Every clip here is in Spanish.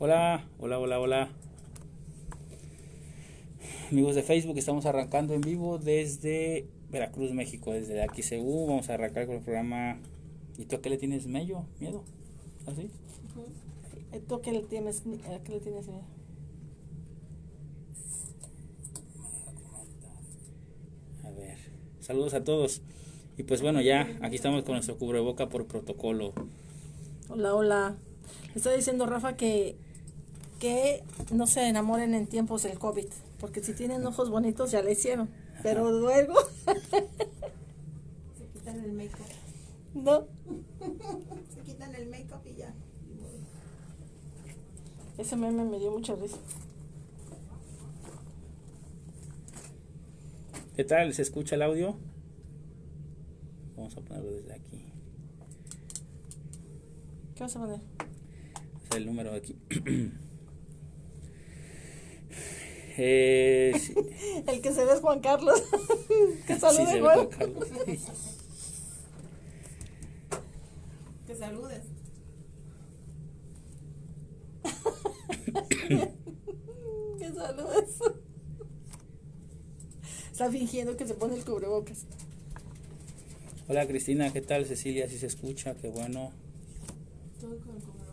Hola, hola, hola, hola. Amigos de Facebook, estamos arrancando en vivo desde Veracruz, México, desde aquí CU. Vamos a arrancar con el programa. ¿Y tú a qué le tienes miedo? ¿Así? ¿Tú a qué le tienes miedo? A ver, saludos a todos. Y pues bueno, ya aquí estamos con nuestro cubreboca por protocolo. Hola, hola. Está diciendo Rafa que no se enamoren en tiempos del COVID, porque si tienen ojos bonitos ya le hicieron, pero luego Se quitan el make-up. no. Se quitan el make-up y ya. Ese meme me dio mucha risa. ¿Qué tal? ¿Se escucha el audio? Vamos a ponerlo desde aquí. ¿Qué vas a poner? Es el número de aquí. Sí. El que se ve es Juan Carlos. Que Sí, salude se ve igual. Juan Carlos. Que saludes. Que saludes. Está fingiendo que se pone el cubrebocas. Hola Cristina, ¿qué tal? Cecilia, si se escucha, qué bueno. Todo con el cubrebocas.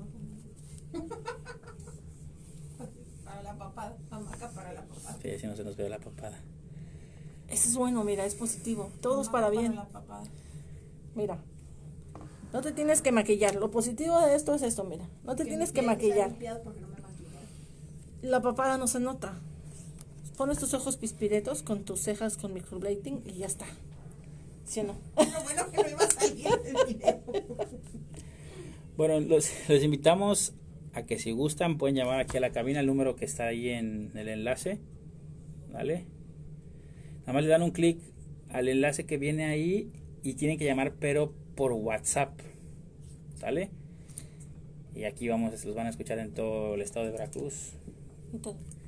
Para la papada. Hamaca para la papada. Sí, así no se nos ve la papada. Eso es bueno, mira, es positivo. Todo es para Hamaca bien. la papada. Mira, no te tienes que maquillar. Lo positivo de esto es esto, mira. No te tienes que maquillar. Porque no me maquillé. La papada no se nota. Pones tus ojos pispiretos con tus cejas con microblading y ya está. ¿Sí o no? Lo bueno que no iba a salir el video. Bueno, los invitamos a que si gustan pueden llamar aquí a la cabina, el número que está ahí en el enlace, ¿vale? Nada más le dan un clic al enlace que viene ahí y tienen que llamar pero por WhatsApp, ¿sale? Y aquí los van a escuchar en todo el estado de Veracruz.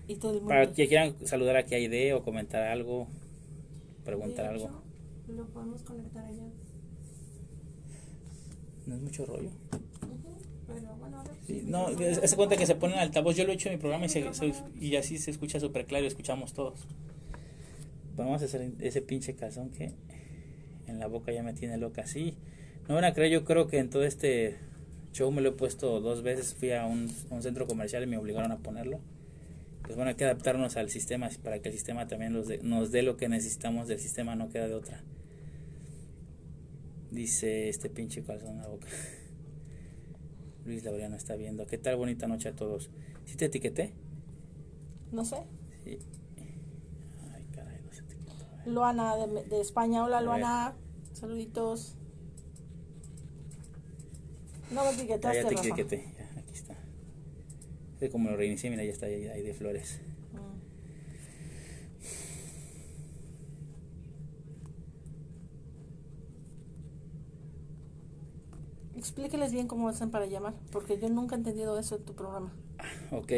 Y todo el mundo. Para que quieran saludar aquí a ID o comentar algo, preguntar De algo. hecho, lo podemos conectar allá. No es mucho rollo. Pero bueno, a ver. Sí, no, se cuenta que se pone en altavoz. Yo lo he hecho en mi programa y así se escucha súper claro y escuchamos todos. Vamos a hacer ese pinche calzón que en la boca ya me tiene loca. Sí, no van a creer, yo creo que en todo este show me lo he puesto 2 veces. Fui a un centro comercial y me obligaron a ponerlo. Pues bueno, hay que adaptarnos al sistema para que el sistema también nos dé lo que necesitamos del sistema, no queda de otra. Dice este pinche calzón en la boca. Luis Laureano está viendo. ¿Qué tal? Bonita noche a todos. ¿Sí te etiqueté? No sé. Sí. Ay, caray, no se etiquetó. Luana de España. Hola, Luana. Saluditos. No me etiquetaste, Ya te Rafa. etiqueté. Ya, aquí está. Es como lo reinicié, mira, ya está ahí de flores. Explíqueles bien cómo hacen para llamar, porque yo nunca he entendido eso en tu programa. Ok.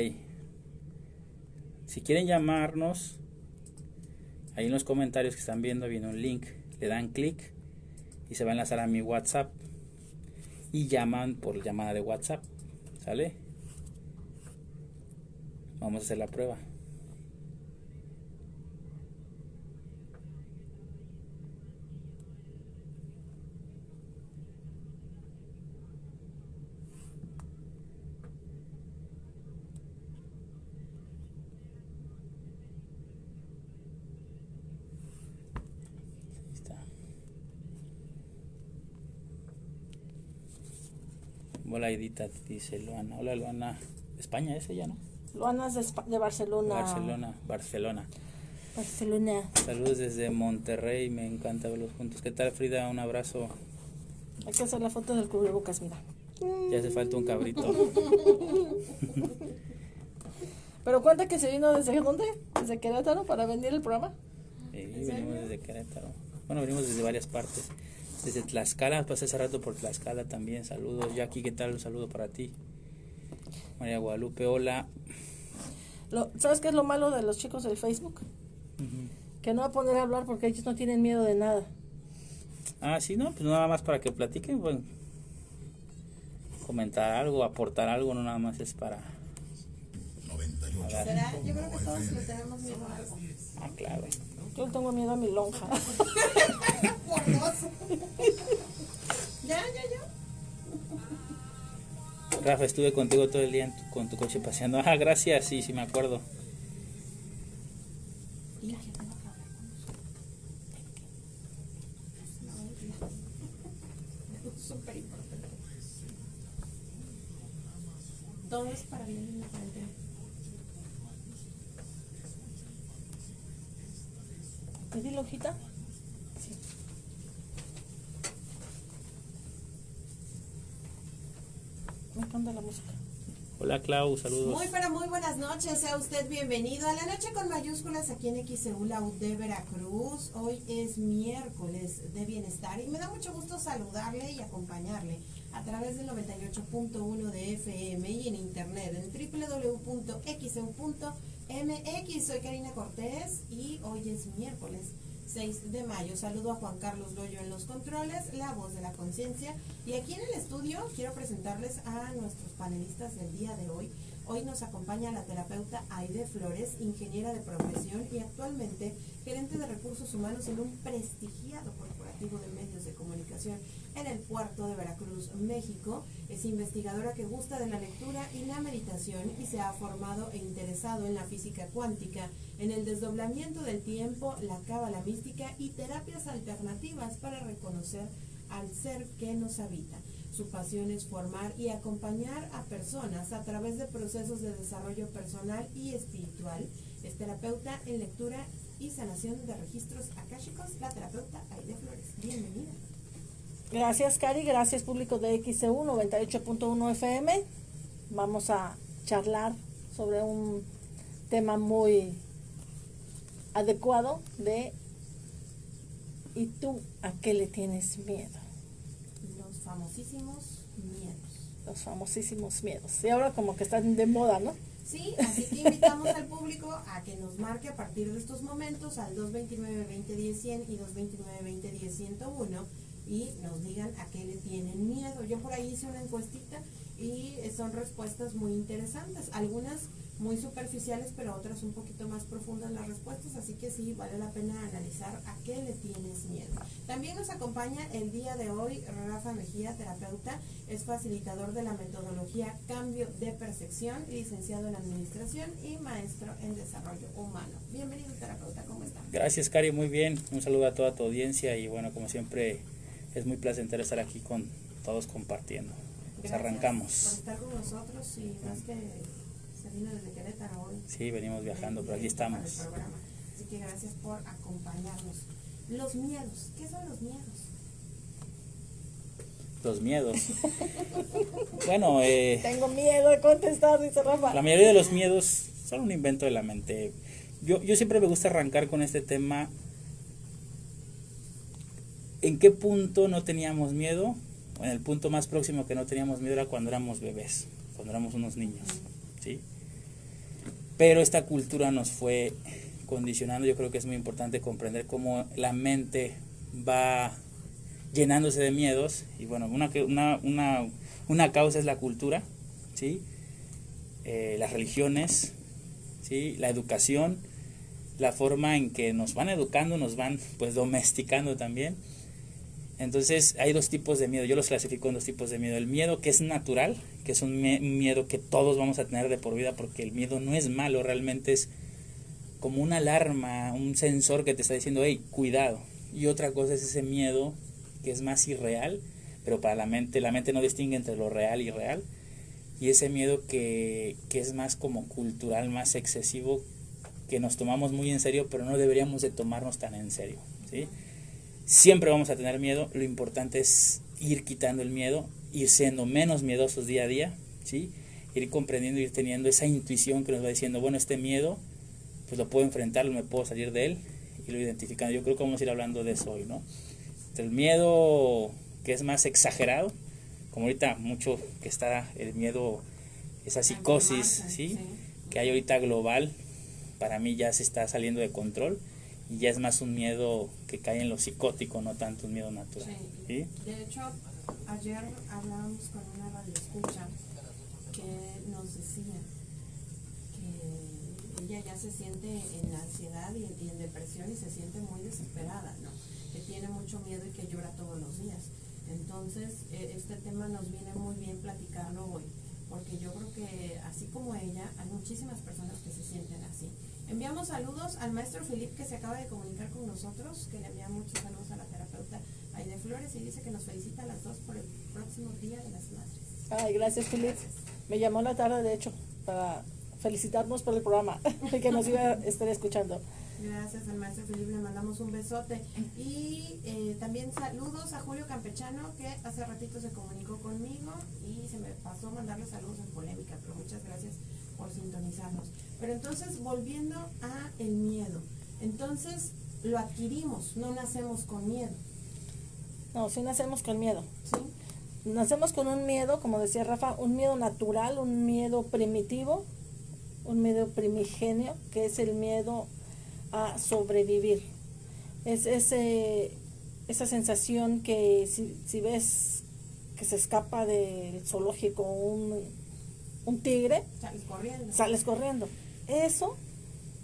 Si quieren llamarnos, ahí en los comentarios que están viendo viene un link. Le dan clic y se va a enlazar a mi WhatsApp. Y llaman por llamada de WhatsApp. ¿Sale? Vamos a hacer la prueba. Ahí está. Hola Edita, dice Luana. Hola Luana. España es ella, ¿no? Luana es de Barcelona. Barcelona. Barcelona. Saludos desde Monterrey, me encanta verlos juntos. ¿Qué tal, Frida? Un abrazo. Hay que hacer la foto del cubrebocas, mira. Ya hace falta un cabrito. Pero cuenta que se vino desde dónde? Desde Querétaro para venir el programa. Venimos desde Querétaro. Bueno, venimos desde varias partes. Desde Tlaxcala, pasé hace rato por Tlaxcala también. Saludos. Jackie, ¿qué tal? Un saludo para ti. María Guadalupe, hola. ¿Sabes qué es lo malo de los chicos del Facebook? Que no va a poner a hablar porque ellos no tienen miedo de nada. Ah, sí, no, pues nada más para que platiquen, bueno, comentar algo, aportar algo, no nada más es para dar. ¿Será? Yo creo que todos le tenemos miedo a algo. Ah, claro. Yo le tengo miedo a mi lonja. Por dos. Ya. Rafa, estuve contigo todo el día con tu coche paseando. Ah, gracias, sí, me acuerdo. Y la gente no acaba con nosotros. Es súper importante. Todo es para bien y para el bien. ¿Te di lonjita? Sí. Me encanta la música. Hola, Clau, saludos. Muy pero muy buenas noches, sea usted bienvenido a La Noche con Mayúsculas aquí en XEU, la U de Veracruz. Hoy es miércoles de bienestar y me da mucho gusto saludarle y acompañarle a través del 98.1 de FM y en internet en www.xeu.mx. Soy Karina Cortés y hoy es miércoles 6 de mayo. Saludo a Juan Carlos Loyo en los controles, la voz de la conciencia. Y aquí en el estudio quiero presentarles a nuestros panelistas del día de hoy. Hoy nos acompaña la terapeuta Aide Flores, ingeniera de profesión y actualmente gerente de recursos humanos en un prestigiado corporativo de medios de comunicación en el puerto de Veracruz, México. Es investigadora que gusta de la lectura y la meditación y se ha formado e interesado en la física cuántica, en el desdoblamiento del tiempo, la cábala mística y terapias alternativas para reconocer al ser que nos habita. Su pasión es formar y acompañar a personas a través de procesos de desarrollo personal y espiritual. Es terapeuta en lectura y sanación de registros akáshicos, la terapeuta Aide Flores. Bienvenida. Gracias, Cari. Gracias, público de XEU 98.1 FM. Vamos a charlar sobre un tema muy adecuado de ¿y tú a qué le tienes miedo? Los famosísimos miedos. Los famosísimos miedos. Y ahora como que están de moda, ¿no? Sí, así que invitamos al público a que nos marque a partir de estos momentos al 229-2010-100 y 229-2010-101 y nos digan a qué le tienen miedo. Yo por ahí hice una encuestita y son respuestas muy interesantes, algunas muy superficiales, pero otras un poquito más profundas las respuestas, así que sí, vale la pena analizar a qué le tienes miedo. También nos acompaña el día de hoy Rafa Mejía, terapeuta, es facilitador de la metodología Cambio de Percepción, licenciado en Administración y maestro en Desarrollo Humano. Bienvenido, terapeuta, ¿cómo está? Gracias, Cari, muy bien. Un saludo a toda tu audiencia y bueno, como siempre, es muy placentero estar aquí con todos compartiendo. Pues arrancamos. Por estar con nosotros y más que se vino desde Querétaro hoy. Sí, venimos viajando, pero aquí estamos. Así que gracias por acompañarnos. Los miedos, ¿qué son los miedos? Los miedos. Bueno, Tengo miedo de contestar, dice Rafa. la mayoría de los miedos son un invento de la mente. Yo siempre me gusta arrancar con este tema. ¿En qué punto no teníamos miedo? En el punto más próximo que no teníamos miedo era cuando éramos bebés, cuando éramos unos niños, ¿sí? Pero esta cultura nos fue condicionando. Yo creo que es muy importante comprender cómo la mente va llenándose de miedos. Y bueno, una causa es la cultura, ¿sí? Las religiones, ¿sí? La educación, la forma en que nos van educando, nos van pues domesticando también. Entonces hay dos tipos de miedo, yo los clasifico en dos tipos de miedo. El miedo que es natural, que es un miedo que todos vamos a tener de por vida, porque el miedo no es malo, realmente es como una alarma, un sensor que te está diciendo, hey, cuidado. Y otra cosa es ese miedo que es más irreal, pero para la mente no distingue entre lo real y irreal. Y ese miedo que es más como cultural, más excesivo, que nos tomamos muy en serio, pero no deberíamos de tomarnos tan en serio, ¿sí? Siempre vamos a tener miedo, lo importante es ir quitando el miedo, ir siendo menos miedosos día a día, ¿sí? Ir comprendiendo, ir teniendo esa intuición que nos va diciendo, bueno, este miedo, pues lo puedo enfrentar, me puedo salir de él, y lo identificando. Yo creo que vamos a ir hablando de eso hoy, ¿no? El miedo que es más exagerado, como ahorita mucho que está el miedo, esa psicosis, ¿sí? Que hay ahorita global, para mí ya se está saliendo de control. Y ya es más un miedo que cae en lo psicótico, no tanto un miedo natural. Sí. ¿Sí? De hecho, ayer hablábamos con una radioescucha que nos decía que ella ya se siente en ansiedad y en depresión y se siente muy desesperada, ¿no? Que tiene mucho miedo y que llora todos los días. Entonces, este tema nos viene muy bien platicarlo hoy, porque yo creo que así como ella, hay muchísimas personas que se sienten así. Enviamos saludos al maestro Filip, que se acaba de comunicar con nosotros, que le envía muchos saludos a la terapeuta Aide Flores y dice que nos felicita a las dos por el próximo Día de las Madres. Ay, gracias, Filip. Me llamó la tarde, de hecho, para felicitarnos por el programa, que nos iba a estar escuchando. Gracias al maestro Felipe, le mandamos un besote. Y también saludos a Julio Campechano, que hace ratito se comunicó conmigo y se me pasó mandarle saludos en polémica, pero muchas gracias por sintonizarnos. Pero entonces, volviendo a el miedo, entonces lo adquirimos, no nacemos con miedo. No, sí nacemos con miedo. ¿Sí? Nacemos con un miedo, como decía Rafa, un miedo natural, un miedo primitivo, un miedo primigenio, que es el miedo a sobrevivir. Es esa sensación que si ves que se escapa del zoológico un tigre, sales corriendo. Eso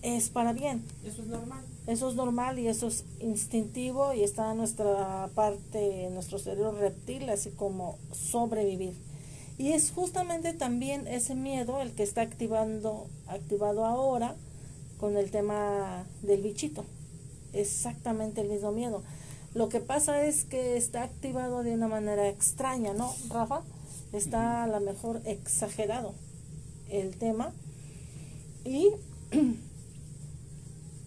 es para bien. Eso es normal. Eso es normal y eso es instintivo y está en nuestra parte, en nuestro cerebro reptil, así como sobrevivir. Y es justamente también ese miedo el que está activado ahora con el tema del bichito. Exactamente el mismo miedo. Lo que pasa es que está activado de una manera extraña, ¿no, Rafa? Está a lo mejor exagerado el tema y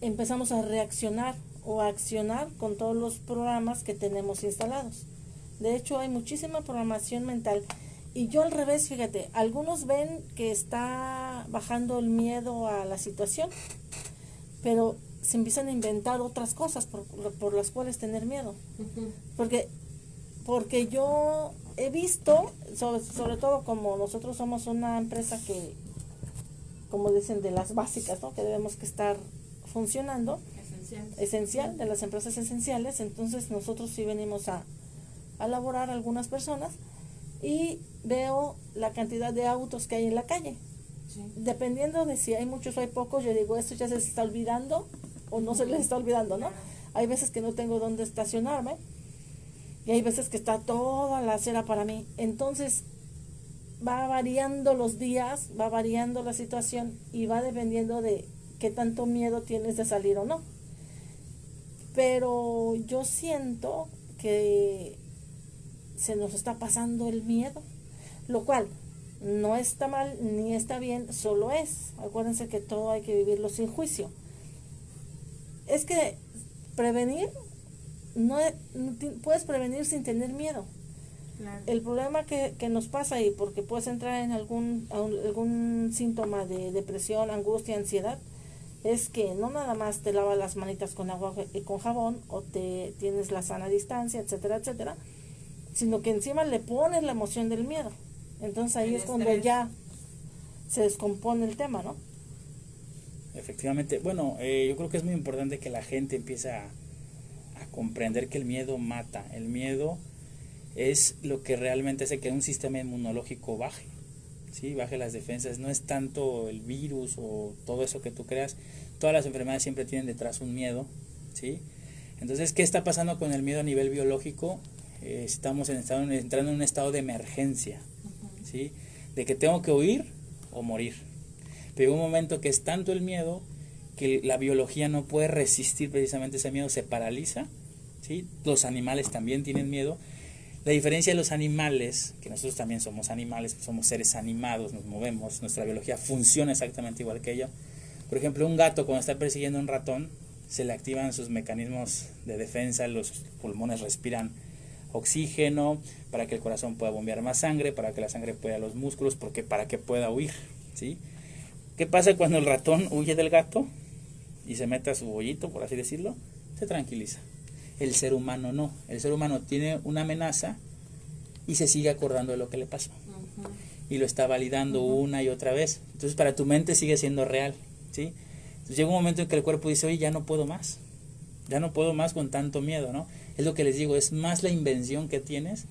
empezamos a reaccionar o a accionar con todos los programas que tenemos instalados. De hecho, hay muchísima programación mental. Y yo al revés, fíjate, algunos ven que está bajando el miedo a la situación, pero se empiezan a inventar otras cosas por las cuales tener miedo. Porque yo he visto, sobre todo como nosotros somos una empresa que, como dicen, de las básicas, ¿no? Que debemos que estar funcionando, esencial, de las empresas esenciales, entonces nosotros sí venimos a elaborar algunas personas y veo la cantidad de autos que hay en la calle. Sí. Dependiendo de si hay muchos o hay pocos, yo digo, esto ya se está olvidando o no se les está olvidando, ¿no? Hay veces que no tengo dónde estacionarme y hay veces que está toda la acera para mí. Entonces va variando los días, va variando la situación y va dependiendo de qué tanto miedo tienes de salir o no. Pero yo siento que se nos está pasando el miedo, lo cual no está mal ni está bien, solo es. Acuérdense que todo hay que vivirlo sin juicio. Es que prevenir, no puedes prevenir sin tener miedo. Claro. El problema que nos pasa ahí, porque puedes entrar en algún síntoma de depresión, angustia, ansiedad, es que no nada más te lavas las manitas con agua y con jabón o te tienes la sana distancia, etcétera, etcétera, sino que encima le pones la emoción del miedo. Entonces ahí es cuando ya se descompone el tema, ¿no? Efectivamente. Bueno, yo creo que es muy importante que la gente empiece a comprender que el miedo mata. El miedo es lo que realmente hace que un sistema inmunológico baje, ¿sí? Baje las defensas. No es tanto el virus o todo eso que tú creas. Todas las enfermedades siempre tienen detrás un miedo, ¿sí? Entonces, ¿qué está pasando con el miedo a nivel biológico? Estamos entrando en un estado de emergencia, ¿sí? De que tengo que huir o morir. Pero llega un momento que es tanto el miedo que la biología no puede resistir precisamente ese miedo, se paraliza, ¿sí? Los animales también tienen miedo. La diferencia de los animales, que nosotros también somos animales, somos seres animados, nos movemos, nuestra biología funciona exactamente igual que ella. Por ejemplo, un gato cuando está persiguiendo a un ratón, se le activan sus mecanismos de defensa, los pulmones respiran oxígeno para que el corazón pueda bombear más sangre, para que la sangre pueda a los músculos, porque para que pueda huir, ¿sí? ¿Qué pasa cuando el ratón huye del gato y se mete a su bollito, por así decirlo? Se tranquiliza. El ser humano no. El ser humano tiene una amenaza y se sigue acordando de lo que le pasó. Y lo está validando una y otra vez. Entonces para tu mente sigue siendo real, ¿sí? Entonces llega un momento en que el cuerpo dice, oye, ya no puedo más. Ya no puedo más con tanto miedo, ¿no? Es lo que les digo, es más la invención que tienes.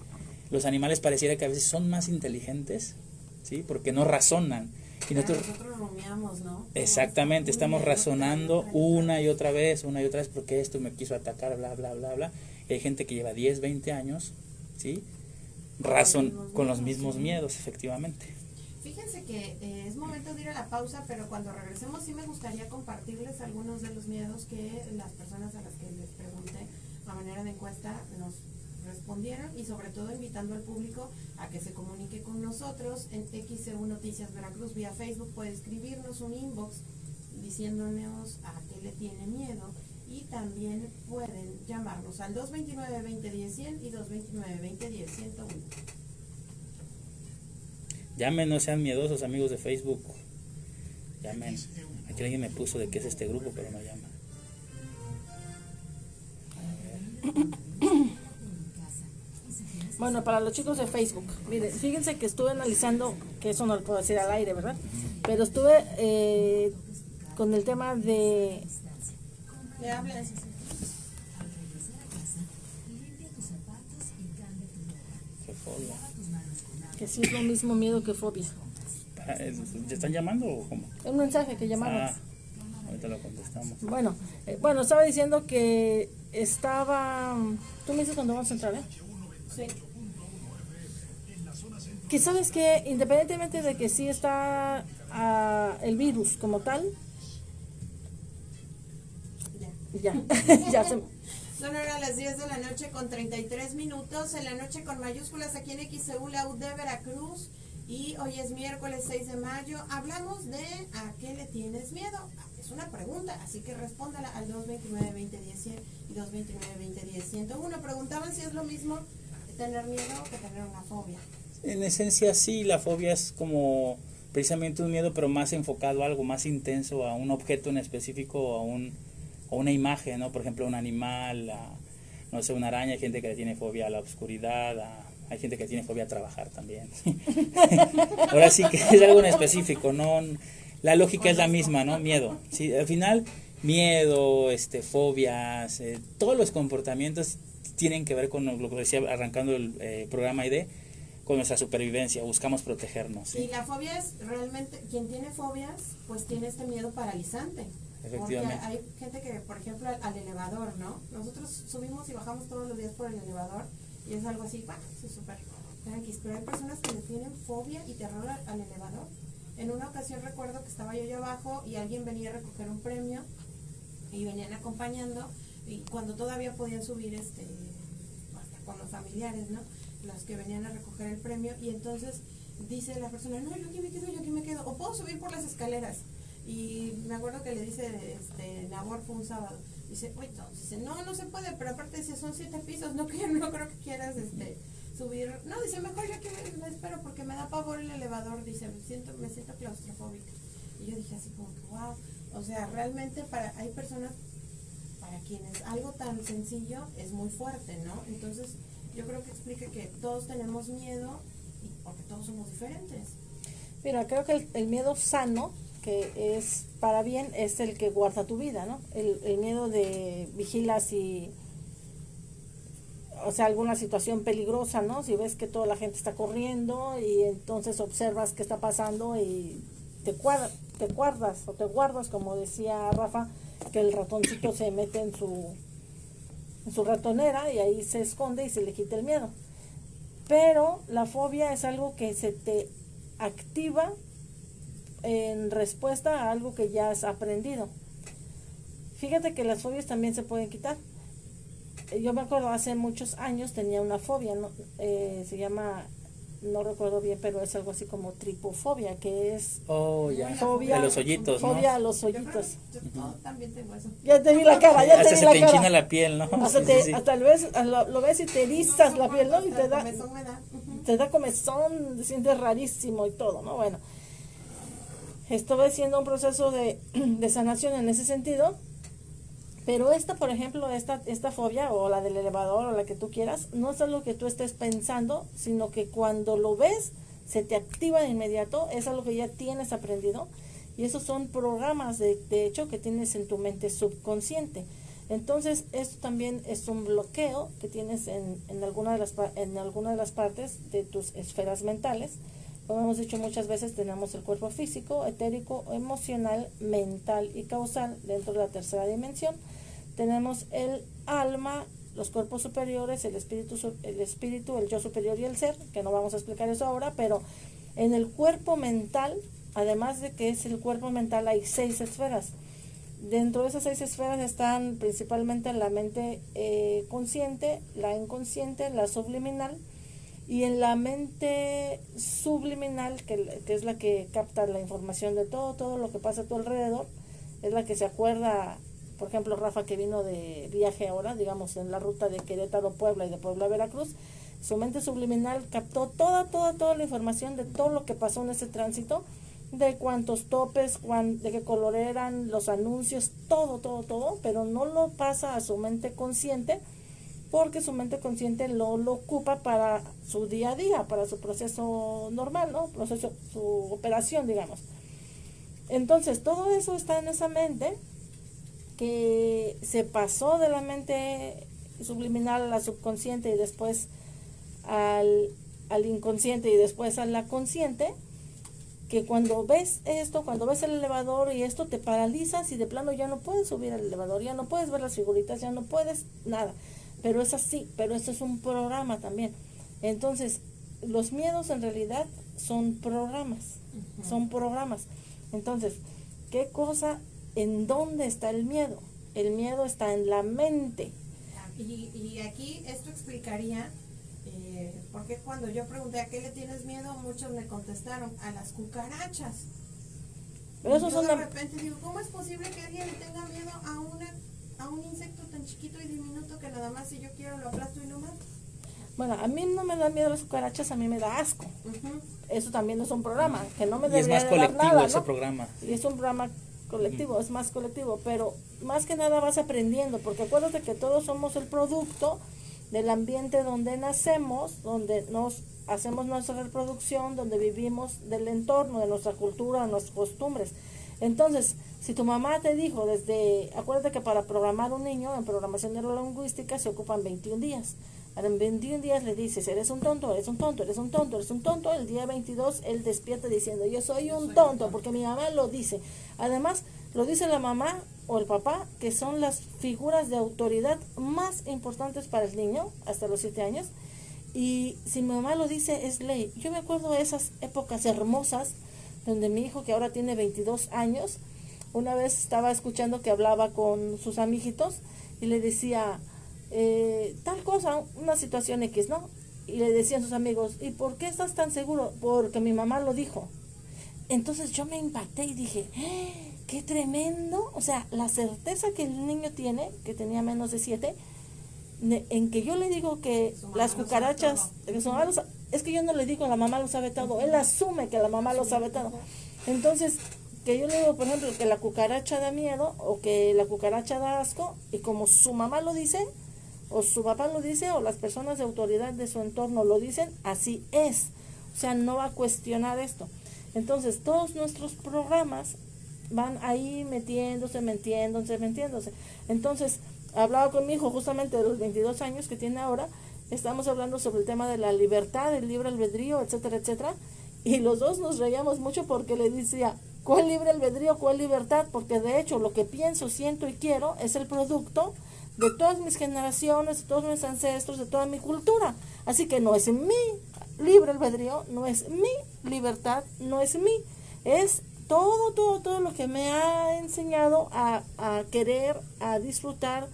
Los animales pareciera que a veces son más inteligentes, ¿sí? Porque no razonan. Y nosotros rumiamos, ¿no? exactamente, estamos razonando una y otra vez, porque esto me quiso atacar, bla, bla, bla, bla. Y hay gente que lleva 10, 20 años, ¿sí? Con los mismos miedos, efectivamente. Fíjense que es momento de ir a la pausa, pero cuando regresemos sí me gustaría compartirles algunos de los miedos que las personas a las que les pregunté a manera de encuesta nos respondieron, y sobre todo invitando al público a que se comunique con nosotros en XEU Noticias Veracruz vía Facebook. Puede escribirnos un inbox diciéndonos a qué le tiene miedo, y también pueden llamarnos al 229-2010-100 y 229-2010-101. Llamen, no sean miedosos, amigos de Facebook. Llamen. Aquí alguien me puso de qué es este grupo, pero no llama. Bueno, para los chicos de Facebook, miren, fíjense que estuve analizando, que eso no lo puedo decir al aire, ¿verdad? Pero estuve con el tema de... ¿Le hablas? Qué fobia. Que sí es lo mismo miedo que fobia. ¿Te están llamando o cómo? Un mensaje que llamamos. Ahorita lo contestamos. Bueno, estaba diciendo que estaba... Tú me dices cuando vamos a entrar, ¿eh? Sí. Que sabes que independientemente de que sí está el virus como tal, ya se... Son ahora las 10 de la noche con 33 minutos, en la noche con mayúsculas aquí en XEU, la U de Veracruz, y hoy es miércoles 6 de mayo. Hablamos de ¿a qué le tienes miedo? Es una pregunta, así que respóndala al 229-2010-100 y 229-2010-101. Preguntaban si es lo mismo tener miedo que tener una fobia. En esencia sí, la fobia es como precisamente un miedo, pero más enfocado a algo más intenso, a un objeto en específico, o una imagen, ¿no? Por ejemplo, un animal, no sé, una araña. Hay gente que le tiene fobia a la oscuridad, hay gente que tiene fobia a trabajar también. Ahora sí que es algo en específico, ¿no? La lógica es la misma, ¿no? Miedo. Sí, al final, miedo, fobias, todos los comportamientos tienen que ver con lo que decía arrancando el programa ID, con nuestra supervivencia. Buscamos protegernos. ¿Sí? Y la fobia es realmente, quien tiene fobias, pues tiene este miedo paralizante. Efectivamente. Porque hay gente que, por ejemplo, al elevador, ¿no? Nosotros subimos y bajamos todos los días por el elevador y es algo así, bueno, es súper tranquilo. Pero hay personas que le tienen fobia y terror al elevador. En una ocasión recuerdo que estaba yo allá abajo y alguien venía a recoger un premio y venían acompañando, y cuando todavía podían subir hasta con los familiares, ¿no? Los que venían a recoger el premio, y entonces dice la persona, no, yo aquí me quedo, o puedo subir por las escaleras. Y me acuerdo que le dice, Nabor, fue un sábado, dice, oye, dice, no se puede, pero aparte dice, son 7 pisos, no creo que quieras subir. No, dice, mejor yo aquí me espero porque me da pavor el elevador, dice, me siento claustrofóbica. Y yo dije así como que, wow, o sea, realmente hay personas para quienes algo tan sencillo es muy fuerte, ¿no? Entonces, yo creo que explica que todos tenemos miedo porque todos somos diferentes. Mira, creo que el miedo sano, que es para bien, es el que guarda tu vida, ¿no? El miedo de vigilas y, o sea, alguna situación peligrosa, ¿no? Si ves que toda la gente está corriendo y entonces observas qué está pasando y te guardas, como decía Rafa, que el ratoncito se mete en su ratonera y ahí se esconde y se le quita el miedo. Pero la fobia es algo que se te activa en respuesta a algo que ya has aprendido. Fíjate que las fobias también se pueden quitar. Yo me acuerdo hace muchos años tenía una fobia, ¿no? Se llama, no recuerdo bien, pero es algo así como tripofobia, que es fobia de los hoyitos, ¿no? Fobia a los hoyitos. Yo también tengo eso. Ya te vi la cara, ya hasta te vi se la te cara. enchina la piel, ¿no? Hasta lo ves y te erizas la piel, ¿no? Y te da comezón, te sientes rarísimo y todo, ¿no? Bueno, estuve haciendo un proceso de sanación en ese sentido, pero por ejemplo, esta fobia, o la del elevador, o la que tú quieras, no es algo que tú estés pensando, sino que cuando lo ves, se te activa de inmediato, es algo que ya tienes aprendido, y esos son programas, de hecho, que tienes en tu mente subconsciente. Entonces, esto también es un bloqueo que tienes en alguna de las partes de tus esferas mentales, Como hemos dicho muchas veces, tenemos el cuerpo físico, etérico, emocional, mental y causal dentro de la tercera dimensión. Tenemos el alma, los cuerpos superiores, el espíritu, el yo superior y el ser, que no vamos a explicar eso ahora, pero en el cuerpo mental, además de que es el cuerpo mental, hay 6 esferas. Dentro de esas 6 esferas están principalmente la mente consciente, la inconsciente, la subliminal, y en la mente subliminal, que es la que capta la información de todo lo que pasa a tu alrededor, es la que se acuerda. Por ejemplo, Rafa, que vino de viaje ahora, digamos, en la ruta de Querétaro, Puebla y de Puebla a Veracruz, su mente subliminal captó toda la información de todo lo que pasó en ese tránsito, de cuántos topes, de qué color eran, los anuncios, todo, pero no lo pasa a su mente consciente, porque su mente consciente lo ocupa para su día a día, para su proceso normal, ¿no? Su operación, digamos. Entonces, todo eso está en esa mente, que se pasó de la mente subliminal a la subconsciente y después al inconsciente y después a la consciente, que cuando ves esto, cuando ves el elevador y esto, te paralizas y de plano ya no puedes subir al elevador, ya no puedes ver las figuritas, ya no puedes nada. Pero es así, pero esto es un programa también. Entonces, los miedos en realidad son programas, son programas. Entonces, ¿qué cosa? ¿En dónde está el miedo? El miedo está en la mente. Y aquí esto explicaría, porque cuando yo pregunté a qué le tienes miedo, muchos me contestaron a las cucarachas. Pero eso yo de repente digo, ¿cómo es posible que alguien le tenga miedo a un insecto tan chiquito y diminuto que nada más si yo quiero lo aplasto y no mato? Bueno, a mí no me da miedo las cucarachas, a mí me da asco. Eso también es un programa, que no me debería y es más colectivo nada, ese ¿no? programa. Y es un programa colectivo, es más colectivo, pero más que nada vas aprendiendo, porque acuérdate que todos somos el producto del ambiente donde nacemos, donde nos hacemos nuestra reproducción, donde vivimos, del entorno, de nuestra cultura, de nuestras costumbres. Entonces, si tu mamá te dijo acuérdate que para programar un niño en programación neurolingüística se ocupan 21 días. Ahora, en 21 días le dices, eres un tonto, eres un tonto, eres un tonto, eres un tonto. El día 22 él despierta diciendo, yo soy un tonto, porque mi mamá lo dice. Además, lo dice la mamá o el papá, que son las figuras de autoridad más importantes para el niño hasta los 7 años. Y si mi mamá lo dice, es ley. Yo me acuerdo de esas épocas hermosas donde mi hijo, que ahora tiene 22 años, una vez estaba escuchando que hablaba con sus amiguitos y le decía tal cosa, una situación X, ¿no? Y le decían sus amigos, ¿y por qué estás tan seguro? Porque mi mamá lo dijo. Entonces yo me impacté y dije, ¡qué tremendo! O sea, la certeza que el niño tiene, que tenía menos de 7, en que yo le digo que las cucarachas, es que yo no le digo la mamá lo sabe todo, él asume que la mamá lo sabe todo. Entonces, que yo le digo, por ejemplo, que la cucaracha da miedo o que la cucaracha da asco, y como su mamá lo dice, o su papá lo dice, o las personas de autoridad de su entorno lo dicen, así es. O sea, no va a cuestionar esto. Entonces, todos nuestros programas van ahí metiéndose. Entonces, hablaba con mi hijo justamente de los 22 años que tiene ahora, estamos hablando sobre el tema de la libertad, el libre albedrío, etcétera, etcétera, y los dos nos reíamos mucho porque le decía, ¿cuál libre albedrío, cuál libertad? Porque de hecho lo que pienso, siento y quiero es el producto de todas mis generaciones, de todos mis ancestros, de toda mi cultura. Así que no es mi libre albedrío, no es mi libertad, no es es todo lo que me ha enseñado a querer, a disfrutar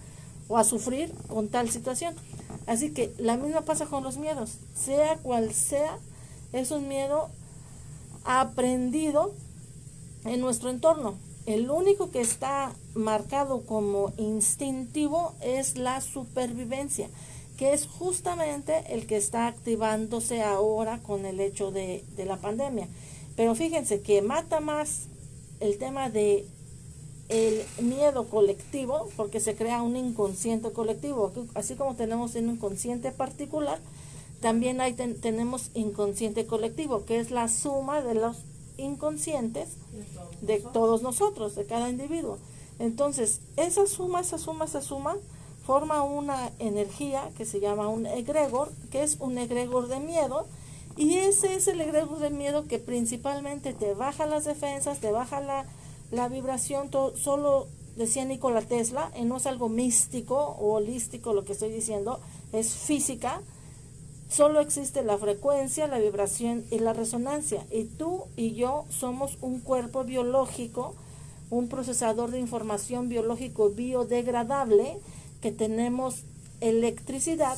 o a sufrir con tal situación. Así que la misma pasa con los miedos, sea cual sea, es un miedo aprendido en nuestro entorno. El único que está marcado como instintivo es la supervivencia, que es justamente el que está activándose ahora con el hecho de la pandemia. Pero fíjense que mata más el tema de el miedo colectivo, porque se crea un inconsciente colectivo. Así como tenemos un inconsciente particular, también tenemos inconsciente colectivo, que es la suma de los inconscientes de todos nosotros, de cada individuo. Entonces, esa suma forma una energía que se llama un egregor, que es un egregor de miedo, Y ese es el egregor del miedo que principalmente te baja las defensas, te baja la vibración, solo decía Nikola Tesla, y no es algo místico o holístico lo que estoy diciendo, es física. Solo existe la frecuencia, la vibración y la resonancia. Y tú y yo somos un cuerpo biológico, un procesador de información biológico biodegradable, que tenemos electricidad,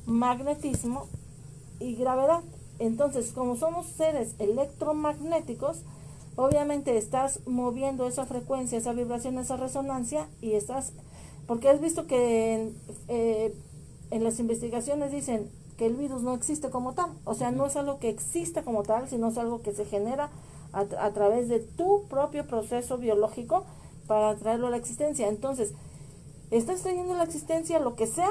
magnetismo y gravedad. Entonces, como somos seres electromagnéticos, obviamente estás moviendo esa frecuencia, esa vibración, esa resonancia, y estás, porque has visto que en las investigaciones dicen que el virus no existe como tal, o sea, no es algo que exista como tal, sino es algo que se genera a través de tu propio proceso biológico para traerlo a la existencia. Entonces, estás trayendo a la existencia lo que sea,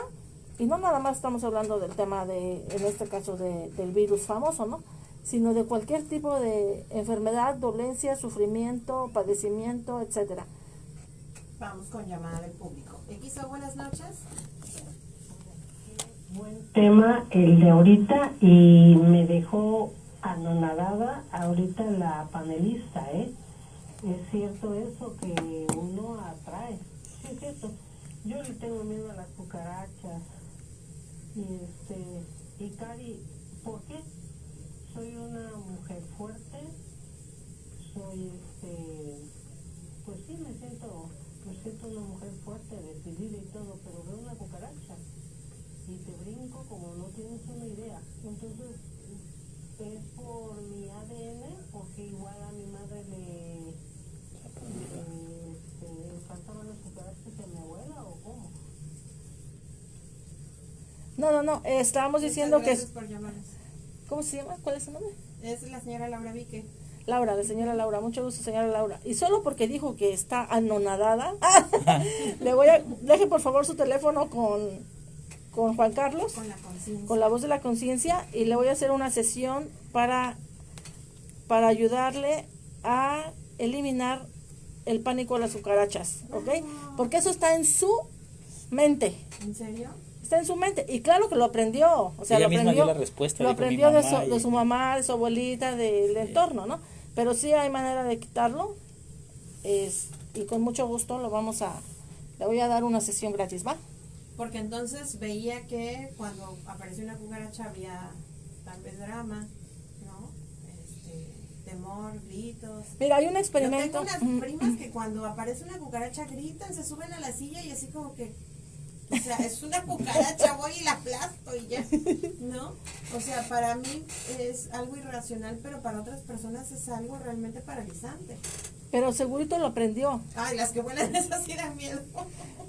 y no nada más estamos hablando del tema en este caso del virus famoso, ¿no? Sino de cualquier tipo de enfermedad, dolencia, sufrimiento, padecimiento, etcétera. Vamos con llamada del público. XO, buenas noches. Buen tema el de ahorita, y me dejó anonadada ahorita la panelista, ¿eh? Es cierto eso que uno atrae, sí es cierto. Yo le tengo miedo a las cucarachas, y Cari, ¿por qué? Soy una mujer fuerte, soy pues sí me siento una mujer fuerte, decidida y todo, pero veo una cucaracha y te brinco como no tienes una idea. Entonces, ¿es por mi ADN? Porque igual a mi madre le faltaban las cucarachas a mi abuela, ¿o cómo? No, estábamos diciendo que... Gracias por llamarnos. ¿Cómo se llama? ¿Cuál es su nombre? Es la señora Laura Vique. Laura, la señora Laura, mucho gusto, señora Laura. Y solo porque dijo que está anonadada, deje por favor su teléfono con Juan Carlos, Con la conciencia. con la voz de la conciencia, y le voy a hacer una sesión para ayudarle a eliminar el pánico a las cucarachas, ¿ok? Porque eso está en su mente. ¿En serio? Está en su mente, y claro que lo aprendió, o sea, Ella lo misma aprendió, dio la respuesta, lo dijo, aprendió mi de mamá su mamá, de su abuelita, del entorno, ¿no? Pero sí hay manera de quitarlo, y con mucho gusto le voy a dar una sesión gratis, ¿va? Porque entonces veía que cuando apareció una cucaracha había tal vez drama, ¿no? Temor, gritos. Mira, hay un Yo experimento. tengo unas primas que cuando aparece una cucaracha gritan, se suben a la silla y así como que, o sea, es una cucaracha, voy y la aplasto y ya, ¿no? O sea, para mí es algo irracional, pero para otras personas es algo realmente paralizante. Pero segurito lo aprendió. Ay, las que vuelan esas sí dan miedo.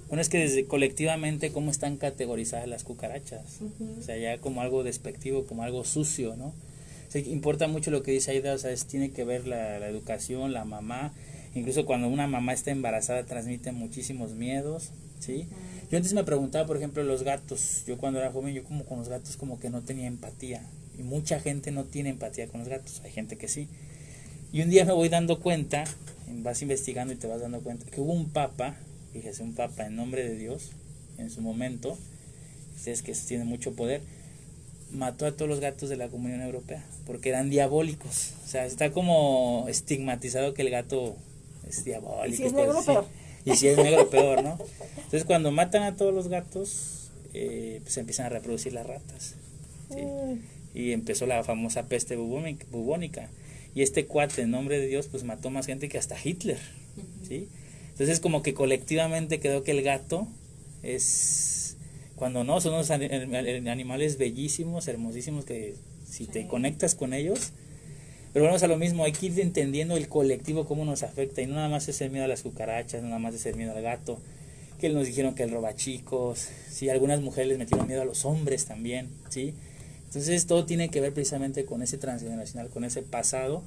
Bueno, es que desde colectivamente cómo están categorizadas las cucarachas, o sea, ya como algo despectivo, como algo sucio, ¿no? O sea, importa mucho lo que dice Aida, o sea, tiene que ver la educación, la mamá, incluso cuando una mamá está embarazada transmite muchísimos miedos, ¿sí? Yo antes me preguntaba, por ejemplo, los gatos, yo cuando era joven, yo como con los gatos como que no tenía empatía, y mucha gente no tiene empatía con los gatos, hay gente que sí. Y un día me voy dando cuenta, vas investigando y te vas dando cuenta, que hubo un papa, fíjese, un papa en nombre de Dios, en su momento, ustedes que tienen mucho poder, mató a todos los gatos de la Comunión Europea, porque eran diabólicos. O sea, está como estigmatizado que el gato es diabólico. Y si es negro, peor. Y si es negro, peor, ¿no? Entonces, cuando matan a todos los gatos, pues empiezan a reproducir las ratas, ¿sí? Y empezó la famosa peste bubónica. Y este cuate, en nombre de Dios, pues mató más gente que hasta Hitler, ¿sí? Entonces, como que colectivamente quedó que el gato es, cuando no, son unos animales bellísimos, hermosísimos, que si te conectas con ellos. Pero vamos a lo mismo, hay que ir entendiendo el colectivo cómo nos afecta, y no nada más es el miedo a las cucarachas, no nada más es el miedo al gato, que nos dijeron que el robachicos, ¿sí? Algunas mujeres les metieron miedo a los hombres también, ¿sí? Entonces todo tiene que ver precisamente con ese transgeneracional, con ese pasado,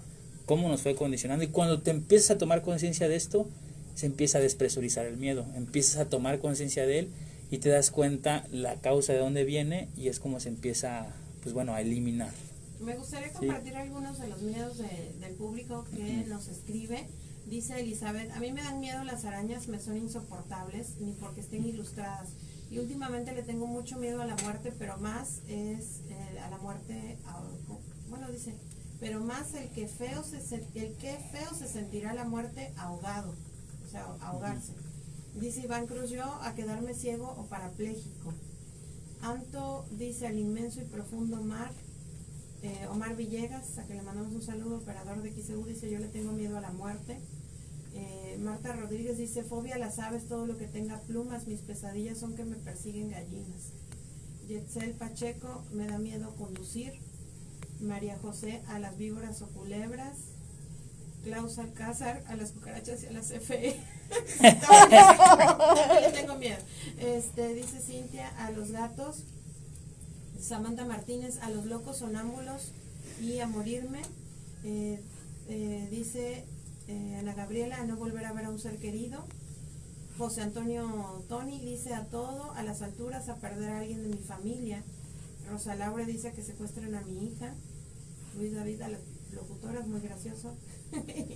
cómo nos fue condicionando, y cuando te empiezas a tomar conciencia de esto, se empieza a despresurizar el miedo, empiezas a tomar conciencia de él y te das cuenta la causa de dónde viene, y es como se empieza, pues bueno, a eliminar. Me gustaría compartir algunos de los miedos del público que nos escribe. Dice Elizabeth, a mí me dan miedo las arañas, me son insoportables, ni porque estén ilustradas. Y últimamente le tengo mucho miedo a la muerte, pero más es a la muerte, dice, pero más el que feo se sentirá la muerte ahogado, o sea, ahogarse. Dice Iván Cruz, yo a quedarme ciego o parapléjico. Anto dice al inmenso y profundo mar. Omar Villegas, a que le mandamos un saludo, operador de XEU, dice, yo le tengo miedo a la muerte. Marta Rodríguez dice, fobia a las aves, todo lo que tenga plumas, mis pesadillas son que me persiguen gallinas. Yetzel Pacheco, me da miedo conducir. María José, a las víboras o culebras. Klaus Alcázar, a las cucarachas y a las CFE. Le tengo miedo. Dice Cintia, a los gatos. Samantha Martínez, a los locos sonámbulos y a morirme. Dice Ana Gabriela, a no volver a ver a un ser querido. José Antonio Toni dice, a todo, a las alturas, a perder a alguien de mi familia. Rosa Laura dice que secuestren a mi hija. Luis David, a las locutoras, muy gracioso.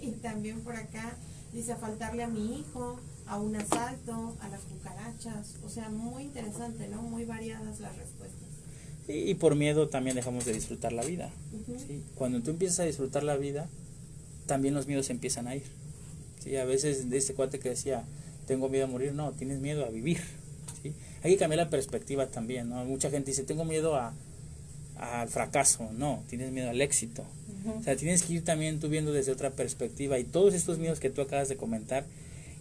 Y también por acá dice, a faltarle a mi hijo, a un asalto, a las cucarachas. O sea, muy interesante, ¿no? Muy variadas las respuestas. Y por miedo también dejamos de disfrutar la vida. ¿Sí? Cuando tú empiezas a disfrutar la vida, también los miedos empiezan a ir. ¿Sí? A veces de este cuate que decía, tengo miedo a morir, no, tienes miedo a vivir. ¿Sí? Hay que cambiar la perspectiva también, ¿no? Mucha gente dice, tengo miedo al fracaso, no, tienes miedo al éxito. O sea, tienes que ir también tú viendo desde otra perspectiva, y todos estos miedos que tú acabas de comentar,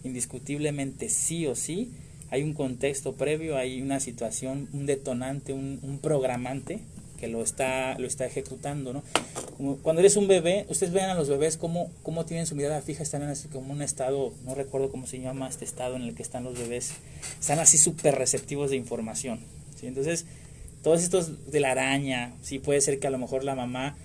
indiscutiblemente sí o sí, hay un contexto previo, hay una situación, un detonante, un programante que lo está ejecutando, ¿no? Como cuando eres un bebé, ustedes vean a los bebés cómo tienen su mirada fija, están en así como un estado, no recuerdo cómo se llama este estado en el que están los bebés, están así súper receptivos de información, ¿sí? Entonces, todos estos de la araña, sí puede ser que a lo mejor la mamá,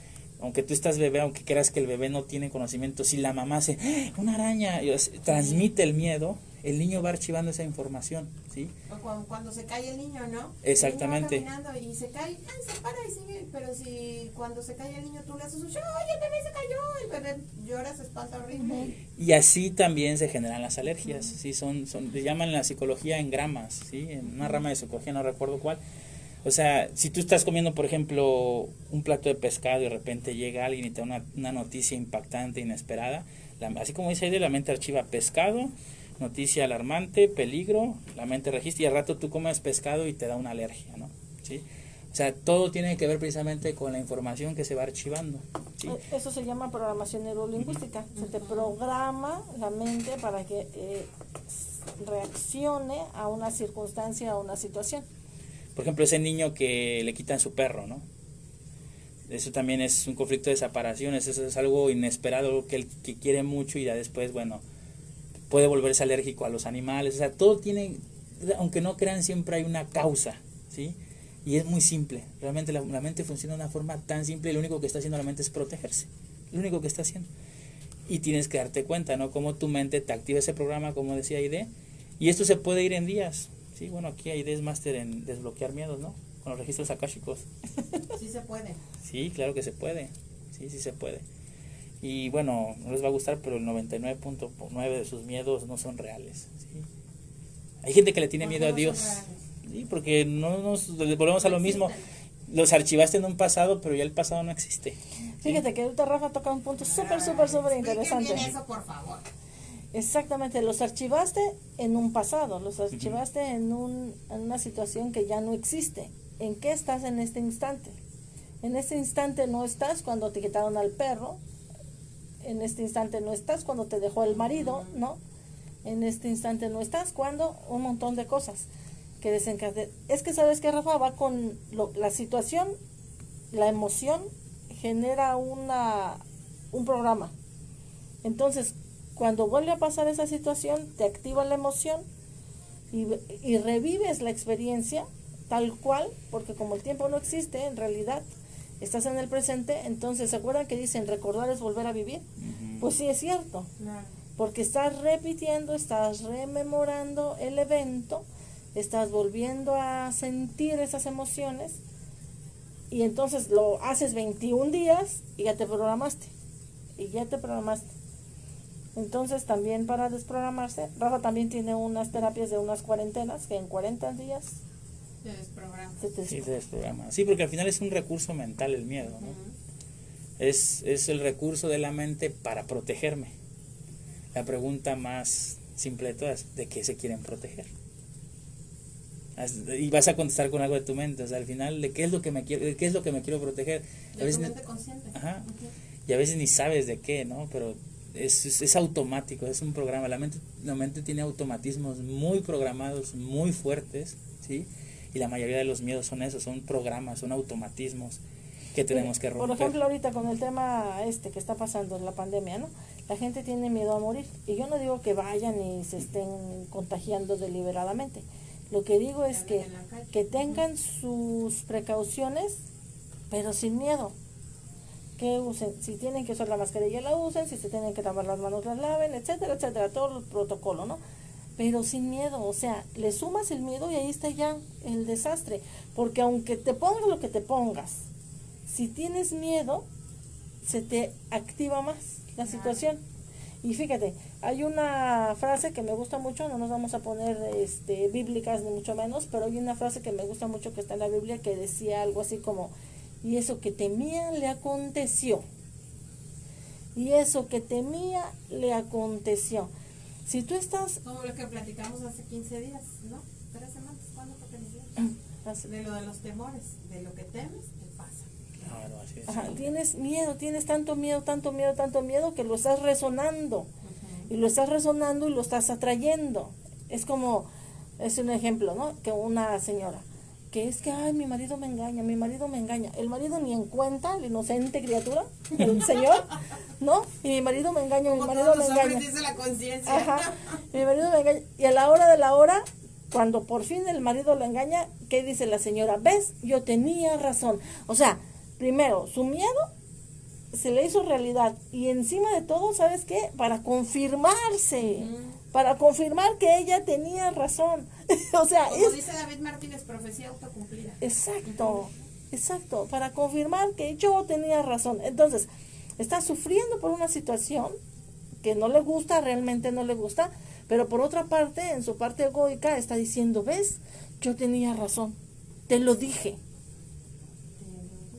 aunque tú estás bebé, aunque creas que el bebé no tiene conocimiento, si la mamá hace una araña, transmite el miedo, el niño va archivando esa información, ¿sí? O cuando se cae el niño, ¿no? Exactamente. El niño va caminando y se cae, se para y sigue, pero si cuando se cae el niño tú le haces un oye, el bebé se cayó, el bebé llora, se espanta horrible. Y así también se generan las alergias, ¿sí? Le llaman en la psicología engramas, ¿sí? En una rama de psicología, no recuerdo cuál. O sea, si tú estás comiendo, por ejemplo, un plato de pescado y de repente llega alguien y te da una noticia impactante, inesperada, así como dice ahí, de la mente archiva pescado, noticia alarmante, peligro, la mente registra, y al rato tú comes pescado y te da una alergia, ¿no? ¿Sí? O sea, todo tiene que ver precisamente con la información que se va archivando, ¿sí? Eso se llama programación neurolingüística. Se te programa la mente para que reaccione a una circunstancia, a una situación. Por ejemplo, ese niño que le quitan su perro, ¿no? Eso también es un conflicto de separaciones, eso es algo inesperado, algo que quiere mucho y ya después, bueno, puede volverse alérgico a los animales. O sea, todo tiene, aunque no crean, siempre hay una causa, ¿sí? Y es muy simple, realmente la mente funciona de una forma tan simple y lo único que está haciendo la mente es protegerse, lo único que está haciendo. Y tienes que darte cuenta, ¿no? Cómo tu mente te activa ese programa, como decía Aide, y esto se puede ir en días. Sí, bueno, aquí Aide es máster en desbloquear miedos, ¿no? Con los registros akáshicos. Sí se puede. Sí, claro que se puede. Sí se puede. Y bueno, no les va a gustar, pero el 99.9 de sus miedos no son reales. ¿Sí? Hay gente que le tiene miedo a Dios. Sí, porque no nos volvemos a lo mismo. Los archivaste en un pasado, pero ya el pasado no existe. ¿Sí? Fíjate que ahorita Rafa toca un punto súper interesante. Bien eso, por favor. Exactamente, los archivaste en un pasado, los archivaste en una situación que ya no existe. ¿En qué estás en este instante? En este instante no estás cuando te quitaron al perro, en este instante no estás cuando te dejó el marido, ¿no? En este instante no estás cuando un montón de cosas que desencadenan. Es que sabes que Rafa va con la situación, la emoción genera un programa. Entonces, cuando vuelve a pasar esa situación, te activa la emoción y revives la experiencia tal cual, porque como el tiempo no existe, en realidad estás en el presente. Entonces, ¿se acuerdan que dicen recordar es volver a vivir? Pues sí, es cierto, porque estás repitiendo, estás rememorando el evento, estás volviendo a sentir esas emociones, y entonces lo haces 21 días y ya te programaste, Entonces, también para desprogramarse, Rafa también tiene unas terapias de unas cuarentenas que en 40 días se desprograma. Se desprograma. Sí, porque al final es un recurso mental el miedo, ¿no? Es el recurso de la mente para protegerme. La pregunta más simple de todas, ¿de qué se quieren proteger? Y vas a contestar con algo de tu mente, o sea, al final, ¿de qué es lo que me quiero proteger? De tu mente consciente. Ajá. Okay. Y a veces ni sabes de qué, ¿no? Pero es automático, es un programa. La mente tiene automatismos muy programados, muy fuertes, ¿sí? Y la mayoría de los miedos son esos, son programas, son automatismos que tenemos que romper. Por ejemplo, ahorita con el tema que está pasando, la pandemia, ¿no? La gente tiene miedo a morir. Y yo no digo que vayan y se estén contagiando deliberadamente. Lo que digo es que tengan sus precauciones, pero sin miedo. Que usen, si tienen que usar la mascarilla la usen, si se tienen que lavar las manos las laven, etcétera, etcétera, todo el protocolo, ¿no? Pero sin miedo, o sea, le sumas el miedo y ahí está ya el desastre. Porque aunque te pongas lo que te pongas, si tienes miedo, se te activa más la situación. Y fíjate, hay una frase que me gusta mucho, no nos vamos a poner bíblicas ni mucho menos, pero hay una frase que me gusta mucho que está en la Biblia que decía algo así como, y eso que temía le aconteció. Y eso que temía le aconteció. Si tú estás... Como lo que platicamos hace 15 días, ¿no? 3 semanas, ¿cuándo fue que nos dio? De lo de los temores, de lo que temes, te pasa. Claro, así es. Ajá, tienes miedo, tienes tanto miedo que lo estás resonando. Y lo estás resonando y lo estás atrayendo. Es como, es un ejemplo, ¿no? Que una señora, que es que, ay, mi marido me engaña. El marido ni en cuenta, la inocente criatura, el señor, ¿no? Y mi marido me engaña, mi marido me engaña. Dice la conciencia. Ajá, mi marido me engaña. Y a la hora de la hora, cuando por fin el marido la engaña, ¿qué dice la señora? ¿Ves? Yo tenía razón. O sea, primero, su miedo se le hizo realidad. Y encima de todo, ¿sabes qué? Para confirmarse. Para confirmar que ella tenía razón. O sea, como dice David Martínez, profecía autocumplida. Exacto, exacto. Para confirmar que yo tenía razón. Entonces, está sufriendo por una situación que no le gusta, realmente no le gusta. Pero por otra parte, en su parte egoica, está diciendo, ¿ves? Yo tenía razón. Te lo dije.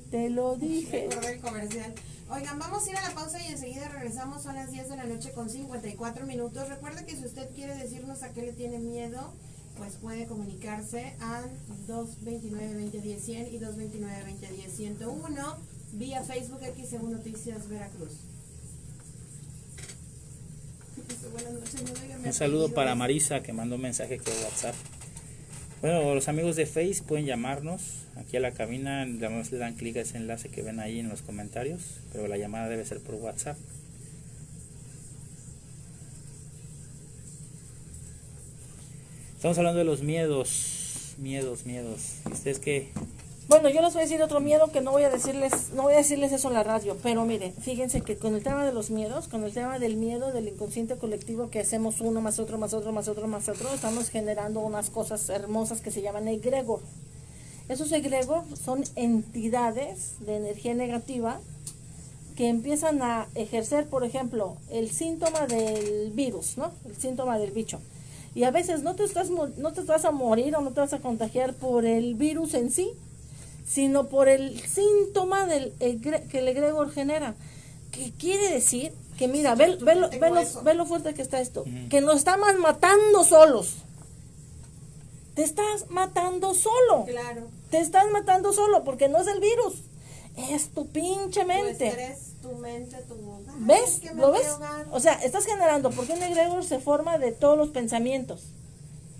Te lo dije. Recordé el comercial. Oigan, vamos a ir a la pausa y enseguida regresamos. Son las 10 de la noche con 54 minutos. Recuerde que si usted quiere decirnos a qué le tiene miedo, pues puede comunicarse al 229-2010-100 y 229-2010-101 vía Facebook XEU Noticias Veracruz. Buenas noches, un saludo para Marisa que mandó un mensaje que WhatsApp. Bueno, los amigos de Face pueden llamarnos aquí a la cabina, le dan clic a ese enlace que ven ahí en los comentarios, pero la llamada debe ser por WhatsApp. Estamos hablando de los miedos. ¿Ustedes qué? Bueno, yo les voy a decir otro miedo que no voy a decirles eso en la radio, pero miren, fíjense que con el tema de los miedos, con el tema del miedo del inconsciente colectivo que hacemos uno más otro, estamos generando unas cosas hermosas que se llaman egregor. Esos egregor son entidades de energía negativa que empiezan a ejercer, por ejemplo, el síntoma del virus, ¿no? El síntoma del bicho. Y a veces no te vas a morir o no te vas a contagiar por el virus en sí, sino por el síntoma que el egregor genera. ¿Qué quiere decir? Que mira, ve lo fuerte que está esto. Que nos estamos matando solos. Te estás matando solo. Claro. Te estás matando solo porque no es el virus. Es tu pinche mente. Tu estrés, tu mente, tu... ¿Ves? ¿Lo ves? O sea, estás generando, porque un egregor se forma de todos los pensamientos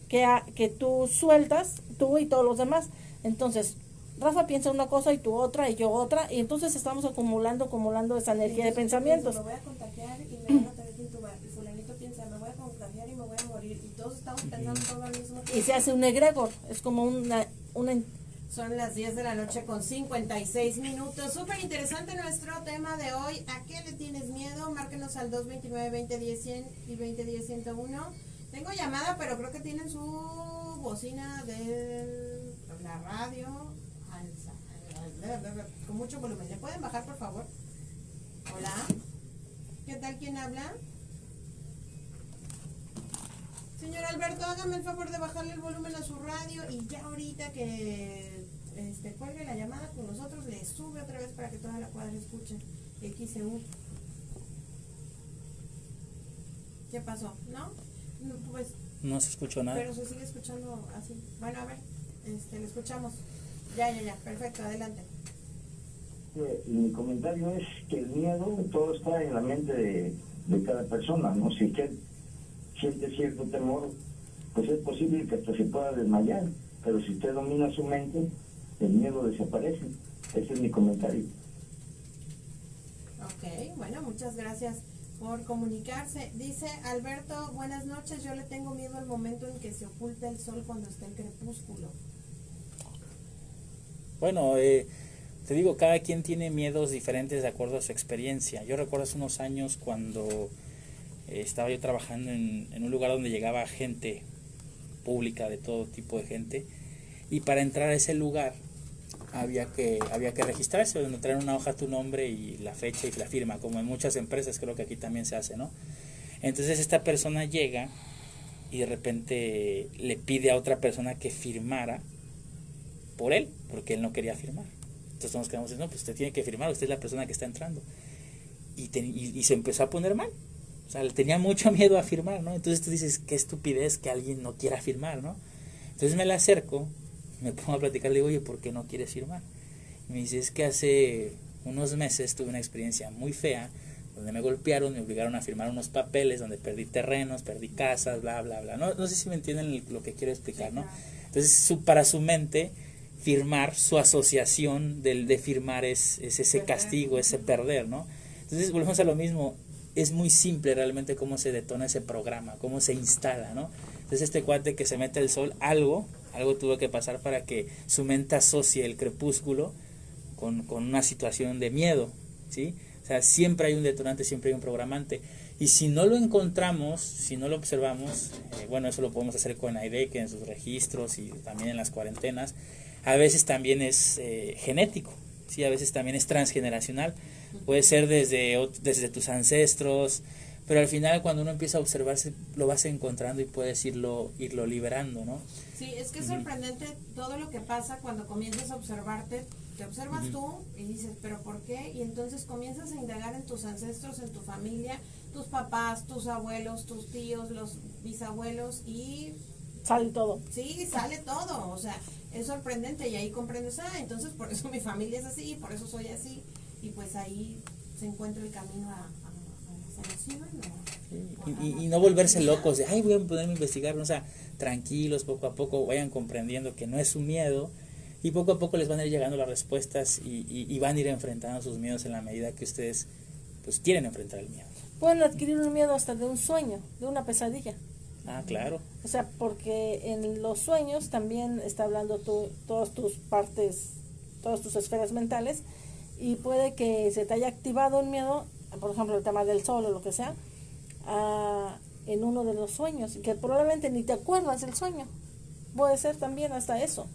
que tú sueltas, tú y todos los demás. Entonces, Rafa piensa una cosa y tú otra y yo otra, y entonces estamos acumulando esa energía de pensamientos. Me voy a contagiar y me van a tener que intubar. Y fulanito piensa, me voy a contagiar y me voy a morir. Y todos estamos pensando todo al mismo tiempo. Y se hace un egregor, es como una Son las 10 de la noche con 56 minutos. Súper interesante nuestro tema de hoy. ¿A qué le tienes miedo? Márquenos al 229-2010-100 y 2010-101. Tengo llamada, pero creo que tienen su bocina de la radio con mucho volumen. ¿Le pueden bajar, por favor? Hola. ¿Qué tal? ¿Quién habla? Señor Alberto, hágame el favor de bajarle el volumen a su radio y ya ahorita que cuelgue la llamada con nosotros, le sube otra vez para que toda la cuadra escuche. XEU. ¿Qué pasó? ¿No? Pues No se escuchó nada. pero se sigue escuchando así. Bueno, a ver, le escuchamos. Ya, perfecto, adelante. Mi comentario es que el miedo, todo está en la mente de cada persona, ¿no? Si usted siente cierto temor, pues es posible que hasta se pueda desmayar, pero si usted domina su mente, el miedo desaparece. Ese es mi comentario. Ok, bueno, muchas gracias por comunicarse. Dice Alberto, buenas noches, yo le tengo miedo al momento en que se oculta el sol cuando está en crepúsculo. Bueno, te digo, cada quien tiene miedos diferentes de acuerdo a su experiencia. Yo recuerdo hace unos años cuando estaba yo trabajando en un lugar donde llegaba gente pública, de todo tipo de gente, y para entrar a ese lugar había que registrarse, donde traer una hoja tu nombre y la fecha y la firma, como en muchas empresas, creo que aquí también se hace, ¿no? Entonces esta persona llega y de repente le pide a otra persona que firmara por él, porque él no quería firmar. Entonces nos quedamos diciendo, no, pues usted tiene que firmar, usted es la persona que está entrando. Y se empezó a poner mal. O sea, le tenía mucho miedo a firmar, ¿no? Entonces tú dices, qué estupidez que alguien no quiera firmar, ¿no? Entonces me le acerco, me pongo a platicar, le digo, oye, ¿por qué no quieres firmar? Y me dice, es que hace unos meses tuve una experiencia muy fea, donde me golpearon, me obligaron a firmar unos papeles, donde perdí terrenos, perdí casas, bla, bla, bla. No sé si me entienden lo que quiero explicar, ¿no? Entonces, para su mente, firmar, su asociación de firmar es ese castigo, ese perder, ¿no? Entonces, volvemos a lo mismo. Es muy simple realmente cómo se detona ese programa, cómo se instala, ¿no? Entonces este cuate que se mete el sol, algo tuvo que pasar para que su mente asocie el crepúsculo con una situación de miedo, ¿sí? O sea, siempre hay un detonante, siempre hay un programante. Y si no lo encontramos, si no lo observamos, bueno, eso lo podemos hacer con AIDE, que en sus registros y también en las cuarentenas, a veces también es genético, ¿sí? A veces también es transgeneracional. Puede ser desde tus ancestros, pero al final cuando uno empieza a observarse lo vas encontrando y puedes irlo liberando, ¿no? Sí, es que es sorprendente todo lo que pasa cuando comienzas a observarte, te observas tú y dices, pero ¿por qué? Y entonces comienzas a indagar en tus ancestros, en tu familia, tus papás, tus abuelos, tus tíos, los bisabuelos y... Sale todo. Sí, sale todo, o sea, es sorprendente y ahí comprendes, entonces por eso mi familia es así, por eso soy así. Y pues ahí se encuentra el camino a la sanación, ¿no? Y no volverse locos de, ay, voy a ponerme a investigar, ¿no? O sea, tranquilos, poco a poco vayan comprendiendo que no es un miedo y poco a poco les van a ir llegando las respuestas y van a ir enfrentando sus miedos en la medida que ustedes pues quieren enfrentar el miedo. Pueden adquirir un miedo hasta de un sueño, de una pesadilla. Ah, claro. O sea, porque en los sueños también está hablando todas tus partes, todas tus esferas mentales, y puede que se te haya activado un miedo, por ejemplo el tema del sol o lo que sea, en uno de los sueños, que probablemente ni te acuerdas del sueño. Puede ser también hasta eso.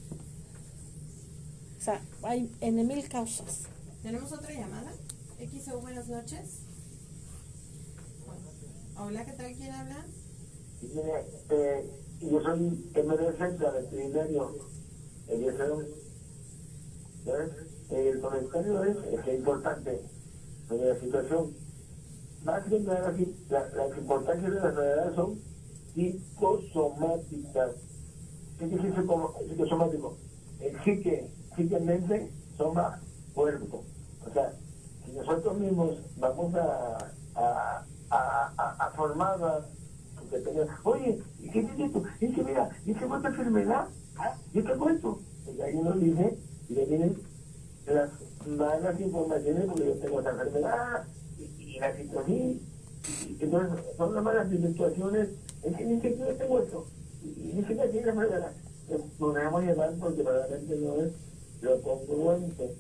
O sea, hay en 1000 causas. ¿Tenemos otra llamada? XO, buenas noches. Hola, ¿qué tal? ¿Quién habla? Yo soy MDC del veterinario, el comentario es importante sobre la situación. Más que nada, las importancias de las enfermedades son psicosomáticas. ¿Qué quiere decir psicosomático? Psique, mente, soma, cuerpo. O sea, si nosotros mismos vamos a formar que tenga, oye, ¿y qué tienes tú? Y dice, mira, ¿dice cuánta enfermedad? Yo te cuento. Y ahí uno dice, y le vienen las malas informaciones porque yo tengo esa enfermedad y la situación. Entonces, son las malas situaciones. Es que dice que yo tengo esto. Y dice que tiene la enfermedad. Podemos llevar porque realmente no es lo congruente.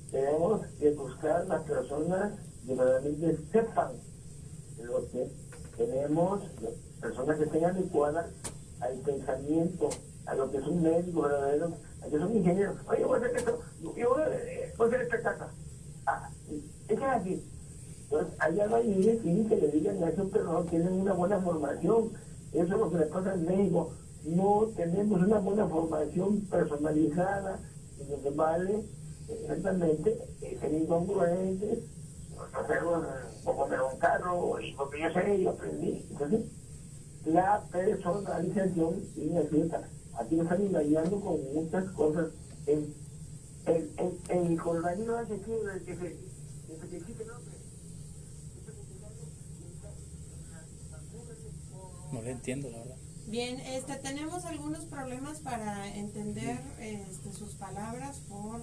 Tenemos que buscar las personas que realmente sepan lo que tenemos, personas que estén adecuadas al pensamiento, a lo que es un médico verdadero, a lo que es un ingeniero. Oye, voy a hacer esto, yo voy a hacer esta casa. Es que es así. Entonces, hay albañiles que le digan a esos, pero no tienen una buena formación. Eso es lo que le pasa en México. No tenemos una buena formación personalizada y lo que vale exactamente es ser incongruentes, no sé, o poner un carro, y porque yo sé, yo aprendí. Entonces, la personalización y la fiesta, aquí nos están engañando con muchas cosas. El colgadito hace que se quite el nombre. No le entiendo, la verdad. Bien, tenemos algunos problemas para entender sus palabras por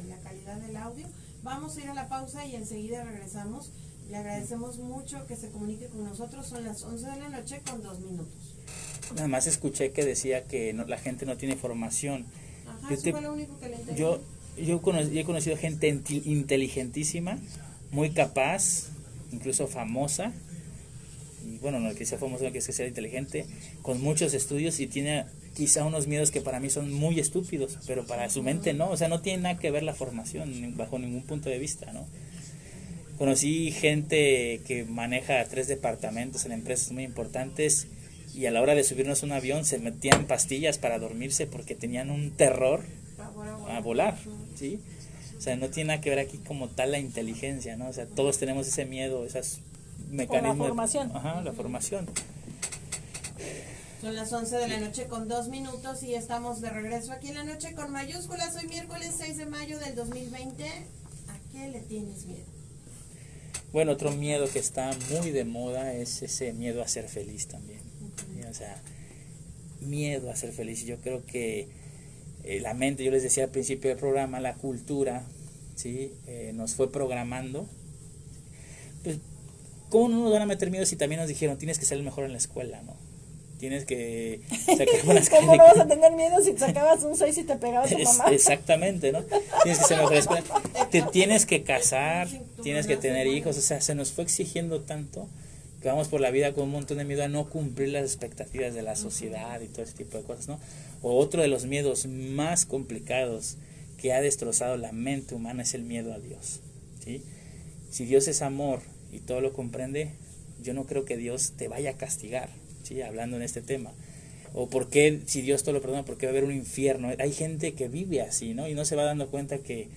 la calidad del audio. Vamos a ir a la pausa y enseguida regresamos. Le agradecemos mucho que se comunique con nosotros. Son las 11 de la noche con 2 minutos. Nada más escuché que decía que la gente no tiene formación. Ajá, eso fue lo único que le entendí. Yo he conocido gente inteligentísima, muy capaz, incluso famosa. Y bueno, no es que sea famoso, no es que sea inteligente, con muchos estudios y tiene quizá unos miedos que para mí son muy estúpidos, pero para su mente no, o sea, no tiene nada que ver la formación bajo ningún punto de vista, ¿no? Conocí gente que maneja 3 departamentos en empresas muy importantes y a la hora de subirnos a un avión se metían pastillas para dormirse porque tenían un terror a volar, ¿sí? O sea, no tiene nada que ver aquí como tal la inteligencia, ¿no? O sea, todos tenemos ese miedo, esas mecanismos. La formación. La formación. Son las 11 de la noche con 2 minutos y estamos de regreso aquí en La Noche con Mayúsculas. Hoy miércoles 6 de mayo del 2020. ¿A qué le tienes miedo? Bueno, otro miedo que está muy de moda es ese miedo a ser feliz también. ¿Sí? O sea, miedo a ser feliz. Yo creo que la mente, yo les decía al principio del programa, la cultura, ¿sí? Nos fue programando. Pues, ¿cómo no nos van a meter miedo si también nos dijeron tienes que ser el mejor en la escuela, ¿no? Tienes que sacar buenas ¿Cómo no vas a tener miedo si sacabas un 6 y te pegaba tu mamá? Exactamente, ¿no? Tienes que ser mejor en la escuela. Te tienes que casar, tienes que tener hijos. O sea, se nos fue exigiendo tanto que vamos por la vida con un montón de miedo a no cumplir las expectativas de la sociedad y todo ese tipo de cosas, ¿no? O otro de los miedos más complicados que ha destrozado la mente humana es el miedo a Dios, ¿sí? Si Dios es amor y todo lo comprende, yo no creo que Dios te vaya a castigar, ¿sí? Hablando en este tema. O por qué, si Dios todo lo perdona, por qué va a haber un infierno. Hay gente que vive así, ¿no? Y no se va dando cuenta que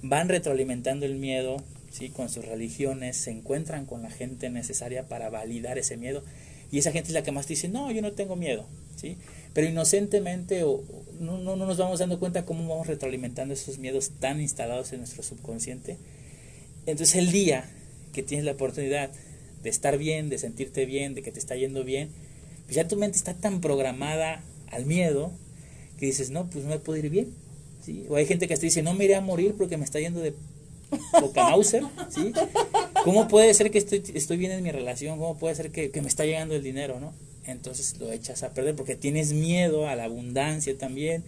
van retroalimentando el miedo, ¿sí? Con sus religiones, se encuentran con la gente necesaria para validar ese miedo. Y esa gente es la que más dice, no, yo no tengo miedo, ¿sí? Pero inocentemente no nos vamos dando cuenta cómo vamos retroalimentando esos miedos tan instalados en nuestro subconsciente. Entonces el día que tienes la oportunidad de estar bien, de sentirte bien, de que te está yendo bien, pues ya tu mente está tan programada al miedo que dices, no, pues no me puedo ir bien, ¿sí? O hay gente que hasta dice, no me iré a morir porque me está yendo de poca Mauser, ¿sí? ¿Cómo puede ser que estoy bien en mi relación? ¿Cómo puede ser que me está llegando el dinero, no? Entonces lo echas a perder porque tienes miedo a la abundancia también,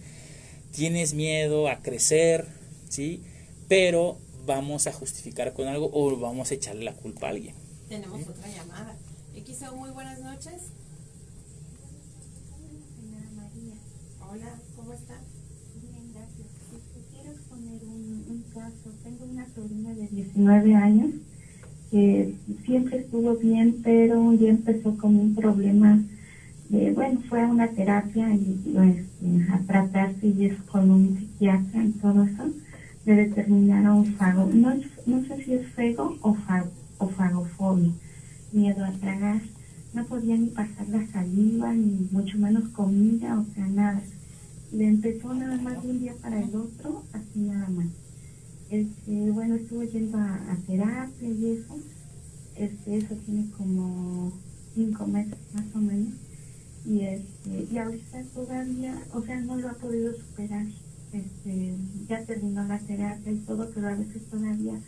tienes miedo a crecer, ¿sí? Pero vamos a justificar con algo o vamos a echarle la culpa a alguien. Tenemos otra llamada. XEU, muy buenas noches. Señora María. Hola, ¿cómo está? Bien, gracias. Quiero exponer un caso. Tengo una sobrina de 19 años que siempre estuvo bien, pero ya empezó con un problema. Fue a una terapia y a tratarse y es con un psiquiatra y todo eso. Le determinaron fago. No sé si es fego o fagofobia, miedo a tragar. No podía ni pasar la saliva, ni mucho menos comida, o sea, nada. Le empezó nada más de un día para el otro, así nada más. Estuvo yendo a terapia y eso. Eso tiene como 5 meses más o menos. Y ahorita todavía, o sea, no lo ha podido superar. Ya terminó la terapia y todo, pero a veces todavía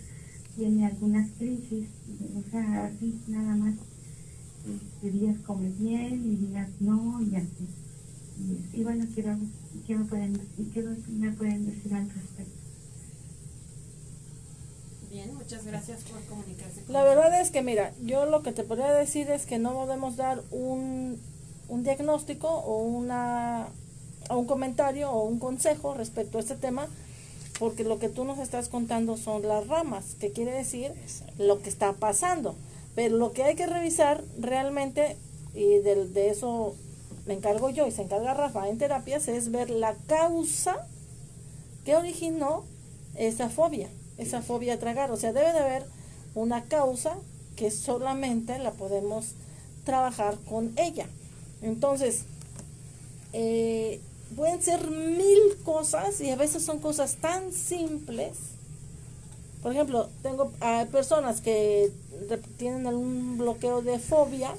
tiene algunas crisis, o sea, así nada más. Días come bien y días no, y así. Y bueno, ¿qué me pueden decir al respecto? Bien, muchas gracias por comunicarse con La verdad es que, mira, yo lo que te podría decir es que no podemos dar un diagnóstico o un comentario o un consejo respecto a este tema, porque lo que tú nos estás contando son las ramas, que quiere decir lo que está pasando. Pero lo que hay que revisar realmente, y de eso me encargo yo y se encarga Rafa en terapias, es ver la causa ¿Qué originó esa fobia a tragar? O sea, debe de haber una causa que solamente la podemos trabajar con ella. Entonces, pueden ser 1000 cosas y a veces son cosas tan simples. Por ejemplo, tengo personas que tienen algún bloqueo de fobia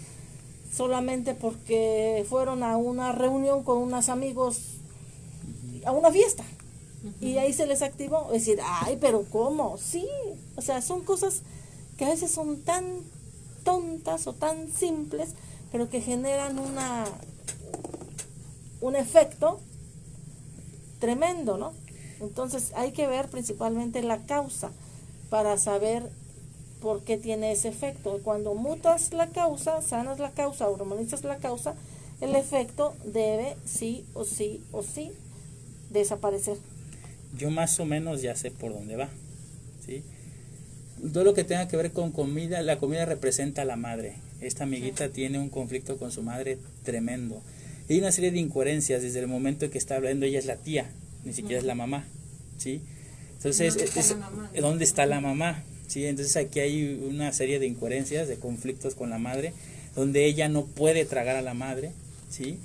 solamente porque fueron a una reunión con unos amigos, a una fiesta, y ahí se les activó. Es decir, ay, pero ¿cómo? Sí, o sea, son cosas que a veces son tan tontas o tan simples, pero que generan un efecto tremendo, ¿no? Entonces hay que ver principalmente la causa para saber por qué tiene ese efecto. Cuando mutas la causa, sanas la causa, hormonizas la causa, el efecto debe sí o sí desaparecer. Yo más o menos ya sé por dónde va, ¿sí? Todo lo que tenga que ver con comida, la comida representa a la madre. Esta amiguita tiene un conflicto con su madre tremendo. Y hay una serie de incoherencias desde el momento en que está hablando. Ella es la tía, ni siquiera es la mamá, ¿sí? Entonces, ¿dónde está la mamá? ¿Sí? Entonces aquí hay una serie de incoherencias, de conflictos con la madre, donde ella no puede tragar a la madre, ¿sí?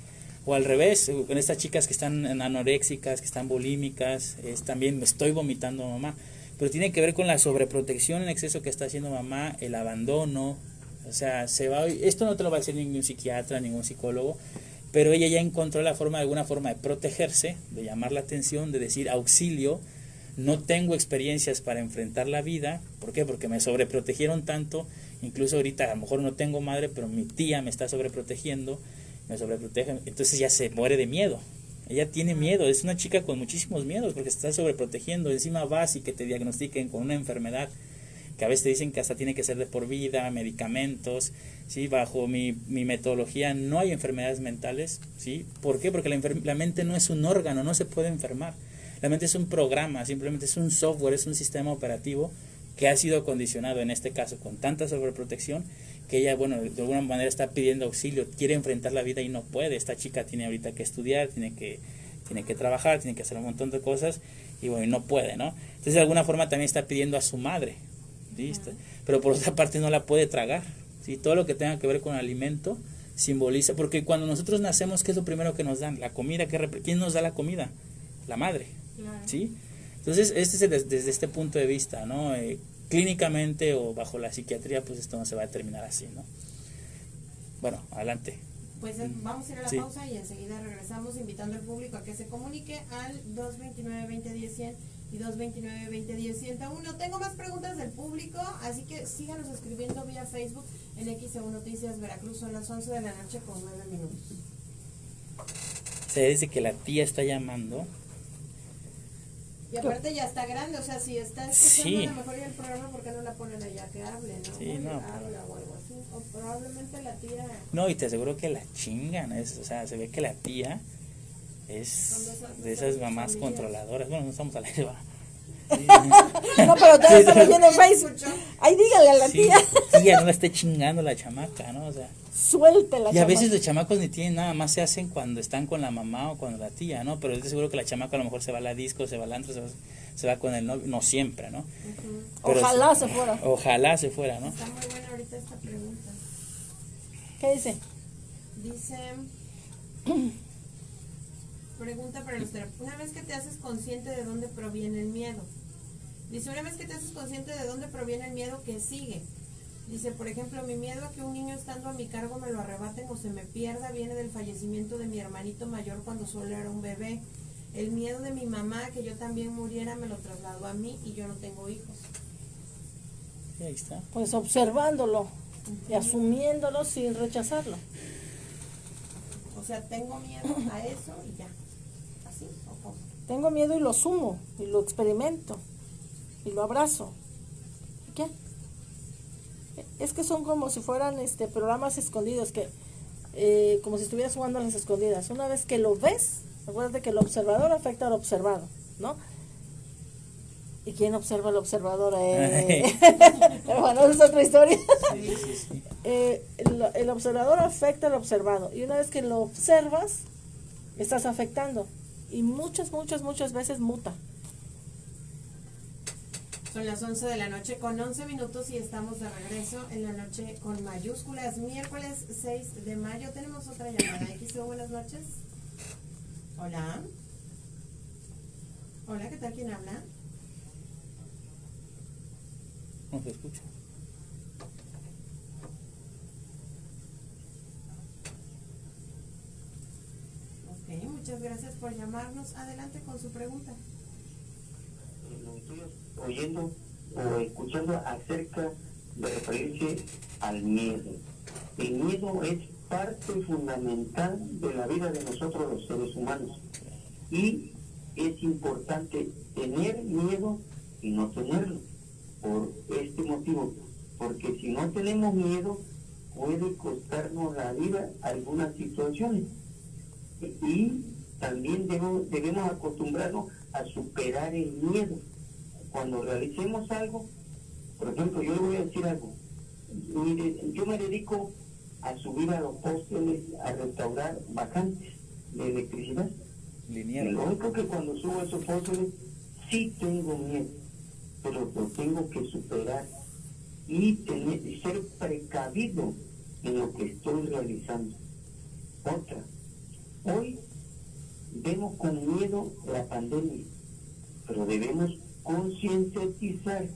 O al revés, con estas chicas que están anoréxicas, que están bulímicas, también me estoy vomitando a mamá. Pero tiene que ver con la sobreprotección en exceso que está haciendo mamá, el abandono. O sea, esto no te lo va a decir ningún psiquiatra, ningún psicólogo, pero ella ya encontró alguna forma de protegerse, de llamar la atención, de decir auxilio, no tengo experiencias para enfrentar la vida. ¿Por qué? Porque me sobreprotegieron tanto, incluso ahorita a lo mejor no tengo madre, pero mi tía me está sobreprotegiendo, me sobreprotege, entonces ya se muere de miedo. Ella tiene miedo, es una chica con muchísimos miedos porque se está sobreprotegiendo. Encima vas y que te diagnostiquen con una enfermedad que a veces te dicen que hasta tiene que ser de por vida, medicamentos, ¿sí? Bajo mi metodología no hay enfermedades mentales, ¿sí? ¿Por qué? Porque la mente no es un órgano, no se puede enfermar. La mente es un programa, simplemente es un software, es un sistema operativo que ha sido acondicionado, en este caso, con tanta sobreprotección, que ella, bueno, de alguna manera está pidiendo auxilio, quiere enfrentar la vida y no puede. Esta chica tiene ahorita que estudiar, tiene que trabajar, tiene que hacer un montón de cosas, y bueno, no puede, ¿no? Entonces de alguna forma también está pidiendo a su madre, ¿listo? Pero por otra parte no la puede tragar, ¿sí? Todo lo que tenga que ver con alimento simboliza, porque cuando nosotros nacemos, ¿qué es lo primero que nos dan? La comida. ¿Quién nos da la comida? La madre, ¿sí? Entonces desde este punto de vista, ¿no? Clínicamente o bajo la psiquiatría, pues esto no se va a terminar así, ¿no? Bueno, adelante. Pues vamos a ir a la pausa y enseguida regresamos invitando al público a que se comunique al 229-2010-100 y 229-2010-101. Tengo más preguntas del público, así que síganos escribiendo vía Facebook en XEU Noticias Veracruz. Son las 11 de la noche con 9 minutos. Se dice que la tía está llamando. Y aparte ya está grande, o sea, si está escuchando a lo mejor ya el programa, ¿por qué no la ponen allá que hable, no? Sí, no. Habla o algo así, o probablemente la tía... No, y te aseguro que la chingan, o sea, se ve que la tía es de esas mamás controladoras. Bueno, no estamos a la No, pero todavía estamos viendo en Facebook. Ahí dígale a la tía. Tía, no la esté chingando la chamaca, ¿no? O sea, suéltela. Y a veces los chamacos ni tienen nada más, se hacen cuando están con la mamá o con la tía, ¿no? Pero yo te seguro que la chamaca a lo mejor se va a la disco, se va al antro, se va con el novio, no siempre, ¿no? Pero ojalá se fuera. Ojalá se fuera, ¿no? Está muy buena ahorita esta pregunta. ¿Qué dice? Dice... Pregunta para los terapeutas. Una vez que te haces consciente de dónde proviene el miedo. Dice, una vez que te haces consciente de dónde proviene el miedo, ¿qué sigue? Dice, por ejemplo, mi miedo a que un niño estando a mi cargo me lo arrebaten o se me pierda viene del fallecimiento de mi hermanito mayor cuando solo era un bebé. El miedo de mi mamá a que yo también muriera me lo trasladó a mí y yo no tengo hijos. Sí, ahí está. Pues observándolo y asumiéndolo sin rechazarlo. O sea, tengo miedo a eso y ya. ¿Así o cómo? Tengo miedo y lo asumo y lo experimento y lo abrazo. ¿Y qué? Es que son como si fueran programas escondidos, que como si estuvieras jugando a las escondidas. Una vez que lo ves, acuérdate que el observador afecta al observado, ¿no? ¿Y quién observa al observador? Bueno, esa es otra historia. Sí. El observador afecta al observado, y una vez que lo observas, estás afectando, y muchas veces muta. Son las 11 de la noche con 11 minutos y estamos de regreso en la noche con mayúsculas. Miércoles 6 de mayo. Tenemos otra llamada. XO, buenas noches. Hola. Hola, ¿qué tal? ¿Quién habla? No se escucha. Ok, muchas gracias por llamarnos. Adelante con su pregunta. Lo estoy oyendo o escuchando acerca de referirse al miedo. El miedo es parte fundamental de la vida de nosotros los seres humanos y es importante tener miedo y no tenerlo por este motivo, porque si no tenemos miedo puede costarnos la vida algunas situaciones y también debemos acostumbrarnos a superar el miedo. Cuando realicemos algo, por ejemplo, yo le voy a decir algo, mire, yo me dedico a subir a los postes, a restaurar bajantes de electricidad. Lineal. Lo único que cuando subo esos postes sí tengo miedo, pero lo tengo que superar y ser precavido en lo que estoy realizando. Otra, hoy vemos con miedo la pandemia, pero debemos concientizar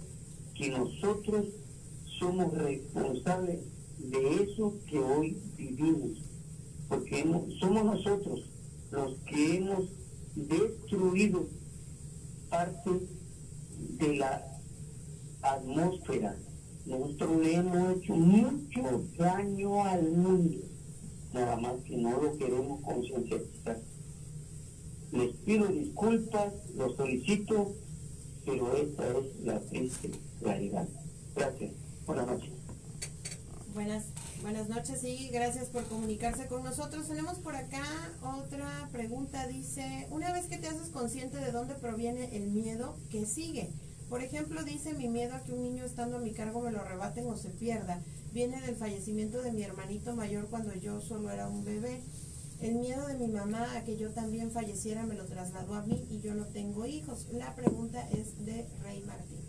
que nosotros somos responsables de eso que hoy vivimos, porque somos nosotros los que hemos destruido parte de la atmósfera. Nosotros le hemos hecho mucho daño al mundo, nada más que no lo queremos concientizar. Les pido disculpas, los solicito, pero esta es la triste realidad. Gracias. Buenas noches. Buenas noches y gracias por comunicarse con nosotros. Tenemos por acá otra pregunta. Dice, una vez que te haces consciente de dónde proviene el miedo, ¿qué sigue? Por ejemplo, dice, mi miedo a que un niño estando a mi cargo me lo arrebaten o se pierda. Viene del fallecimiento de mi hermanito mayor cuando yo solo era un bebé. El miedo de mi mamá a que yo también falleciera me lo trasladó a mí y yo no tengo hijos. La pregunta es de Rey Martínez.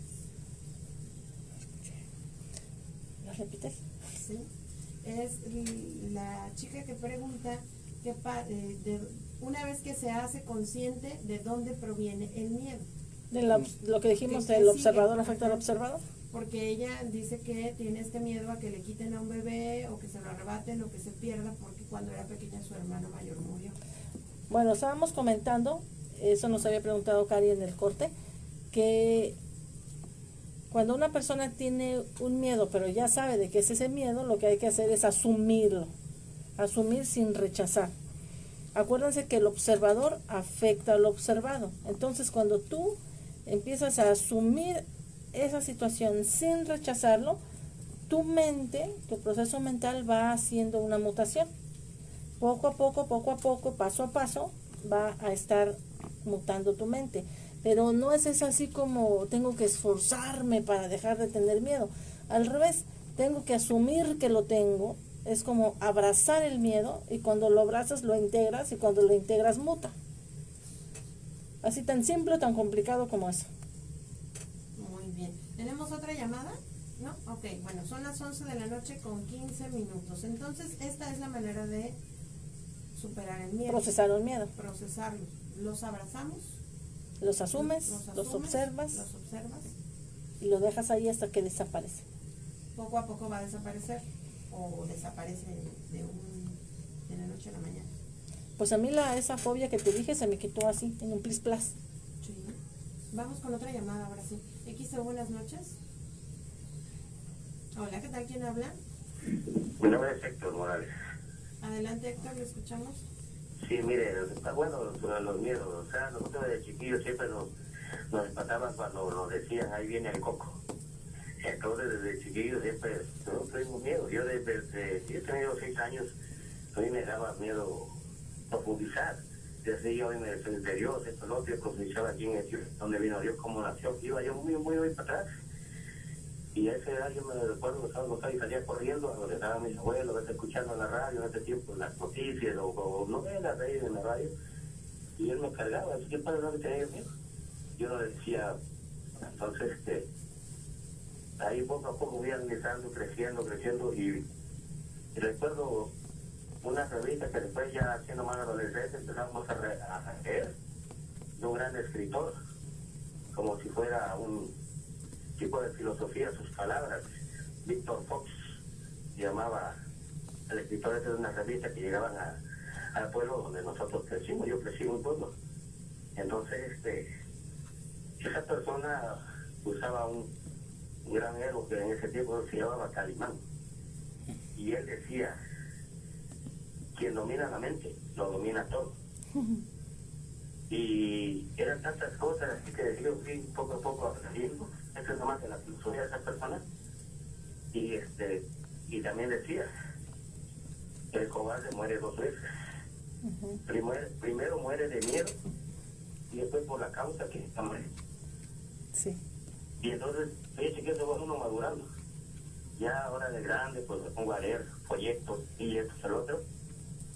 ¿Lo repites? Sí. Es la chica que pregunta que una vez que se hace consciente de dónde proviene el miedo. De lo que dijimos ¿Qué del sigue? observador afecta al observador. Porque ella dice que tiene este miedo a que le quiten a un bebé o que se lo arrebaten o que se pierda porque cuando era pequeña su hermano mayor murió. Bueno, estábamos comentando, eso nos había preguntado Cari en el corte, que cuando una persona tiene un miedo, pero ya sabe de qué es ese miedo, lo que hay que hacer es asumirlo, asumir sin rechazar. Acuérdense que el observador afecta al observado. Entonces, cuando tú empiezas a asumir esa situación sin rechazarlo, tu mente, tu proceso mental va haciendo una mutación. Poco a poco, paso a paso, va a estar mutando tu mente. Pero no es así como tengo que esforzarme para dejar de tener miedo. Al revés, tengo que asumir que lo tengo. Es como abrazar el miedo y cuando lo abrazas lo integras y cuando lo integras muta. Así tan simple, tan complicado como eso. Muy bien. ¿Tenemos otra llamada? ¿No? Ok, bueno, son las 11 de la noche con 15 minutos. Entonces, esta es la manera de superar el miedo. Procesar el miedo. Procesarlos. Los abrazamos. Los asumes, los observas y lo dejas ahí hasta que desaparece. Poco a poco va a desaparecer o desaparece de la noche a la mañana. Pues a mí esa fobia que te dije se me quitó así, en un plis plas. Sí. Vamos con otra llamada ahora sí. XO, buenas noches. Hola, ¿qué tal? ¿Quién habla? Mi nombre es Héctor Morales. Adelante, Héctor, ¿lo escuchamos? Sí, mire, está bueno sobre los miedos. O sea, nosotros de chiquillos siempre nos espataban cuando nos decían, ahí viene el coco. Entonces, desde chiquillos siempre no tuvimos miedo. Yo desde yo he tenido 6 años, a mí me daba miedo profundizar. Desde yo me decía de Dios, esto no, yo profundizaba aquí en el Dios, donde vino Dios, cómo nació. Iba yo muy para atrás. Y a esa edad yo me recuerdo que estaba en y salía corriendo a donde estaban mis abuelos, escuchando en la radio en ese tiempo, las noticias o novelas ahí en la radio. Y él me cargaba, así que para no tenía miedo. Yo no le decía, entonces, ahí poco a poco voy analizando, creciendo, y recuerdo una revista que después ya siendo más adolescente empezamos a leer de un gran escritor, como si fuera un tipo de filosofía, sus palabras. Víctor Fox llamaba al escritor ese de una revista que llegaban al pueblo donde nosotros crecimos. Yo crecí en un pueblo. Entonces, esa persona usaba un gran héroe que en ese tiempo se llamaba Calimán. Y él decía, quien domina la mente, lo domina todo. Y eran tantas cosas así que yo fui poco a poco aprendiendo. Eso es nomás de la filosofía de esa persona. Y también decía, el cobarde muere 2 veces. Primero muere de miedo y después por la causa que está muerto. Sí. Y entonces, fíjate que eso va uno madurando. Ya ahora de grande, pues me pongo a leer folletos y esto y el otro.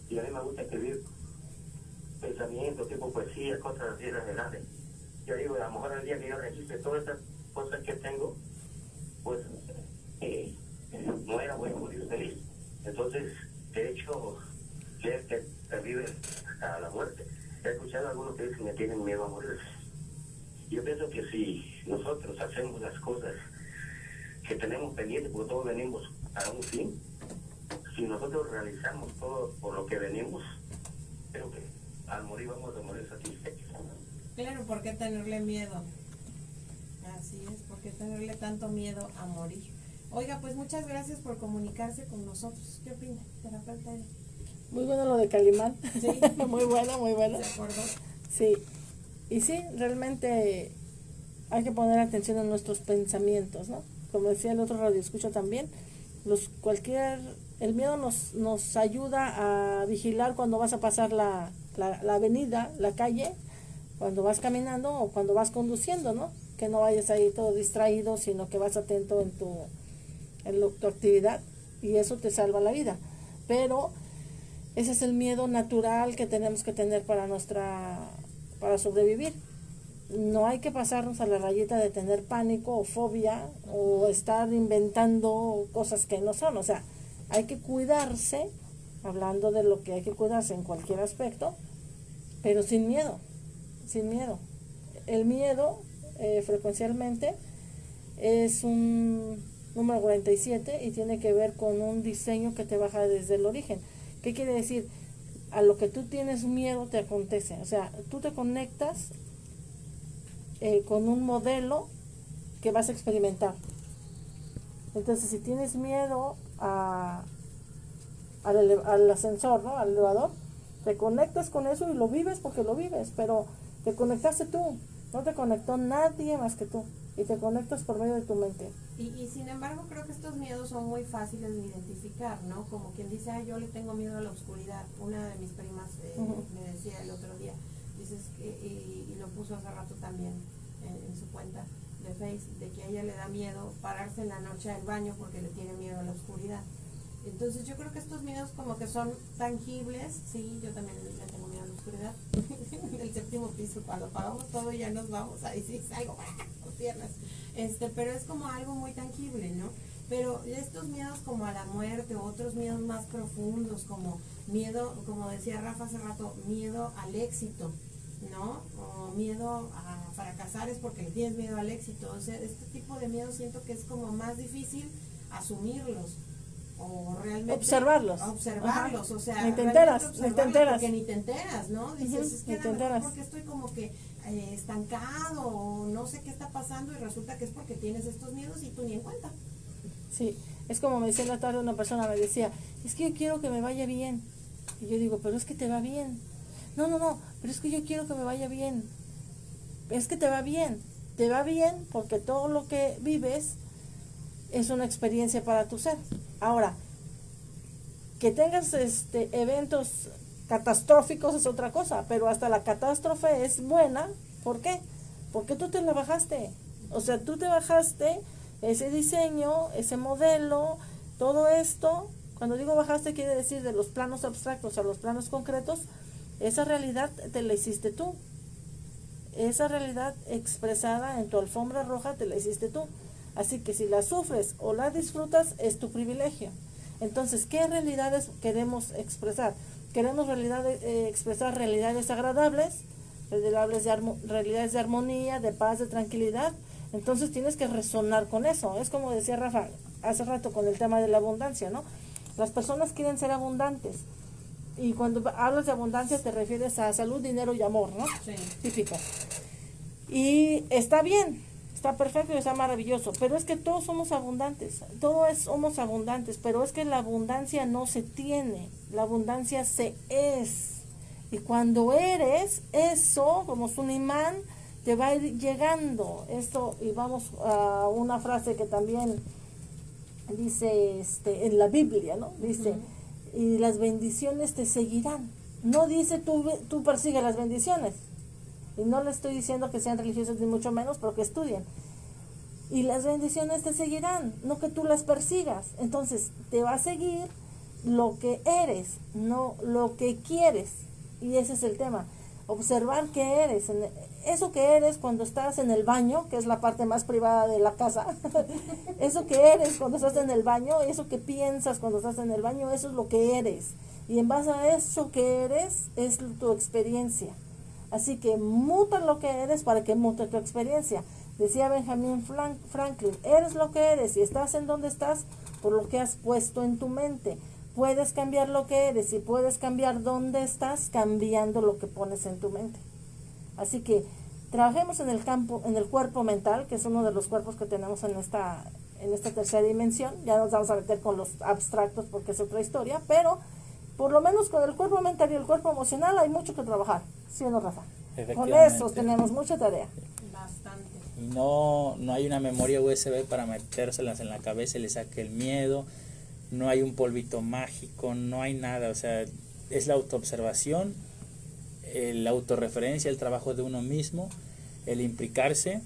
Y a mí me gusta escribir pensamientos, tipo poesía, cosas así de grandes. Yo digo, a lo mejor el día que yo registre todas estas cosas que tengo, pues muera, voy a morir feliz. Entonces, de hecho, leer que vive hasta la muerte. He escuchado a algunos que dicen que tienen miedo a morir. Yo pienso que si nosotros hacemos las cosas que tenemos pendientes, porque todos venimos a un fin, si nosotros realizamos todo por lo que venimos, creo que al morir vamos a morir satisfechos. Claro, ¿por qué tenerle miedo? Así es, ¿por qué tenerle tanto miedo a morir? Oiga, pues muchas gracias por comunicarse con nosotros. ¿Qué opina, terapeuta? Muy bueno lo de Calimán. Sí. Muy bueno, muy bueno. ¿Se acordó? Sí. Y sí, realmente hay que poner atención a nuestros pensamientos, ¿no? Como decía el otro radioescucha también, el miedo nos ayuda a vigilar cuando vas a pasar la avenida, la calle, cuando vas caminando o cuando vas conduciendo, ¿no? Que no vayas ahí todo distraído, sino que vas atento en tu actividad, y eso te salva la vida. Pero ese es el miedo natural que tenemos que tener para sobrevivir. No hay que pasarnos a la rayita de tener pánico o fobia o estar inventando cosas que no son. O sea, hay que cuidarse, hablando de lo que hay que cuidarse en cualquier aspecto, pero sin miedo, sin miedo. El miedo frecuencialmente es un número 47 y tiene que ver con un diseño que te baja desde el origen. ¿Qué quiere decir? A lo que tú tienes miedo te acontece. O sea, tú te conectas con un modelo que vas a experimentar. Entonces, si tienes miedo al ascensor, ¿no? Al elevador, te conectas con eso y lo vives porque lo vives, pero te conectaste tú, no te conectó nadie más que tú, y te conectas por medio de tu mente. Y sin embargo creo que estos miedos son muy fáciles de identificar, ¿no? Como quien dice, yo le tengo miedo a la oscuridad. Una de mis primas me decía el otro día, dices y lo puso hace rato también en su cuenta de Face, de que a ella le da miedo pararse en la noche al baño porque le tiene miedo a la oscuridad. Entonces yo creo que estos miedos como que son tangibles. Sí, yo también le tengo miedo a la oscuridad. Del 7º piso, cuando apagamos todo ya nos vamos, ahí sí salgo con piernas. Pero es como algo muy tangible, ¿no? Pero estos miedos como a la muerte o otros miedos más profundos, como miedo, como decía Rafa hace rato, miedo al éxito, ¿no? O miedo a fracasar es porque le tienes miedo al éxito. O sea, este tipo de miedo siento que es como más difícil asumirlos o realmente observarlos. Ajá. O sea, ni te enteras, porque ni te enteras, ¿no? Dices, es que ni te a lo mejor enteras. porque estoy como que estancado o no sé qué está pasando, y resulta que es porque tienes estos miedos y tú ni en cuenta. Sí, es como me decía la tarde una persona, me decía, es que yo quiero que me vaya bien. Y yo digo, pero es que te va bien. No, pero es que yo quiero que me vaya bien. Es que te va bien porque todo lo que vives es una experiencia para tu ser. Ahora, que tengas eventos catastróficos es otra cosa, pero hasta la catástrofe es buena. ¿Por qué? Porque tú te la bajaste. O sea, tú te bajaste ese diseño, ese modelo, todo esto. Cuando digo bajaste, quiere decir de los planos abstractos a los planos concretos. Esa realidad te la hiciste tú. Esa realidad expresada en tu alfombra roja te la hiciste tú. Así que si la sufres o la disfrutas, es tu privilegio. Entonces, ¿qué realidades queremos expresar? Queremos expresar realidades agradables, realidades de armonía, de paz, de tranquilidad. Entonces tienes que resonar con eso. Es como decía Rafa hace rato con el tema de la abundancia, ¿no? Las personas quieren ser abundantes. Y cuando hablas de abundancia te refieres a salud, dinero y amor, ¿no? Sí. Típico. Y está bien, está perfecto y está maravilloso, pero es que todos somos abundantes, somos abundantes, pero es que la abundancia no se tiene, la abundancia se es. Y cuando eres eso, como es un imán, te va a ir llegando esto. Y vamos a una frase que también dice en la Biblia, ¿no? Dice, y las bendiciones te seguirán. No dice tú persigue las bendiciones. Y no le estoy diciendo que sean religiosos ni mucho menos, pero que estudien. Y las bendiciones te seguirán, no que tú las persigas. Entonces, te va a seguir lo que eres, no lo que quieres. Y ese es el tema. Observar qué eres. Eso que eres cuando estás en el baño, que es la parte más privada de la casa. Eso que eres cuando estás en el baño, eso que piensas cuando estás en el baño, eso es lo que eres. Y en base a eso que eres, es tu experiencia. Así que muta lo que eres para que mute tu experiencia. Decía Benjamin Franklin, eres lo que eres y estás en donde estás por lo que has puesto en tu mente. Puedes cambiar lo que eres y puedes cambiar dónde estás cambiando lo que pones en tu mente. Así que trabajemos en el campo, en el cuerpo mental, que es uno de los cuerpos que tenemos en esta tercera dimensión. Ya nos vamos a meter con los abstractos porque es otra historia, pero por lo menos con el cuerpo mental y el cuerpo emocional hay mucho que trabajar, ¿sí o no, Rafa? Con eso tenemos mucha tarea. Bastante. Y no hay una memoria USB para metérselas en la cabeza y le saque el miedo. No hay un polvito mágico, no hay nada. O sea, es la autoobservación, la autorreferencia, el trabajo de uno mismo, el implicarse.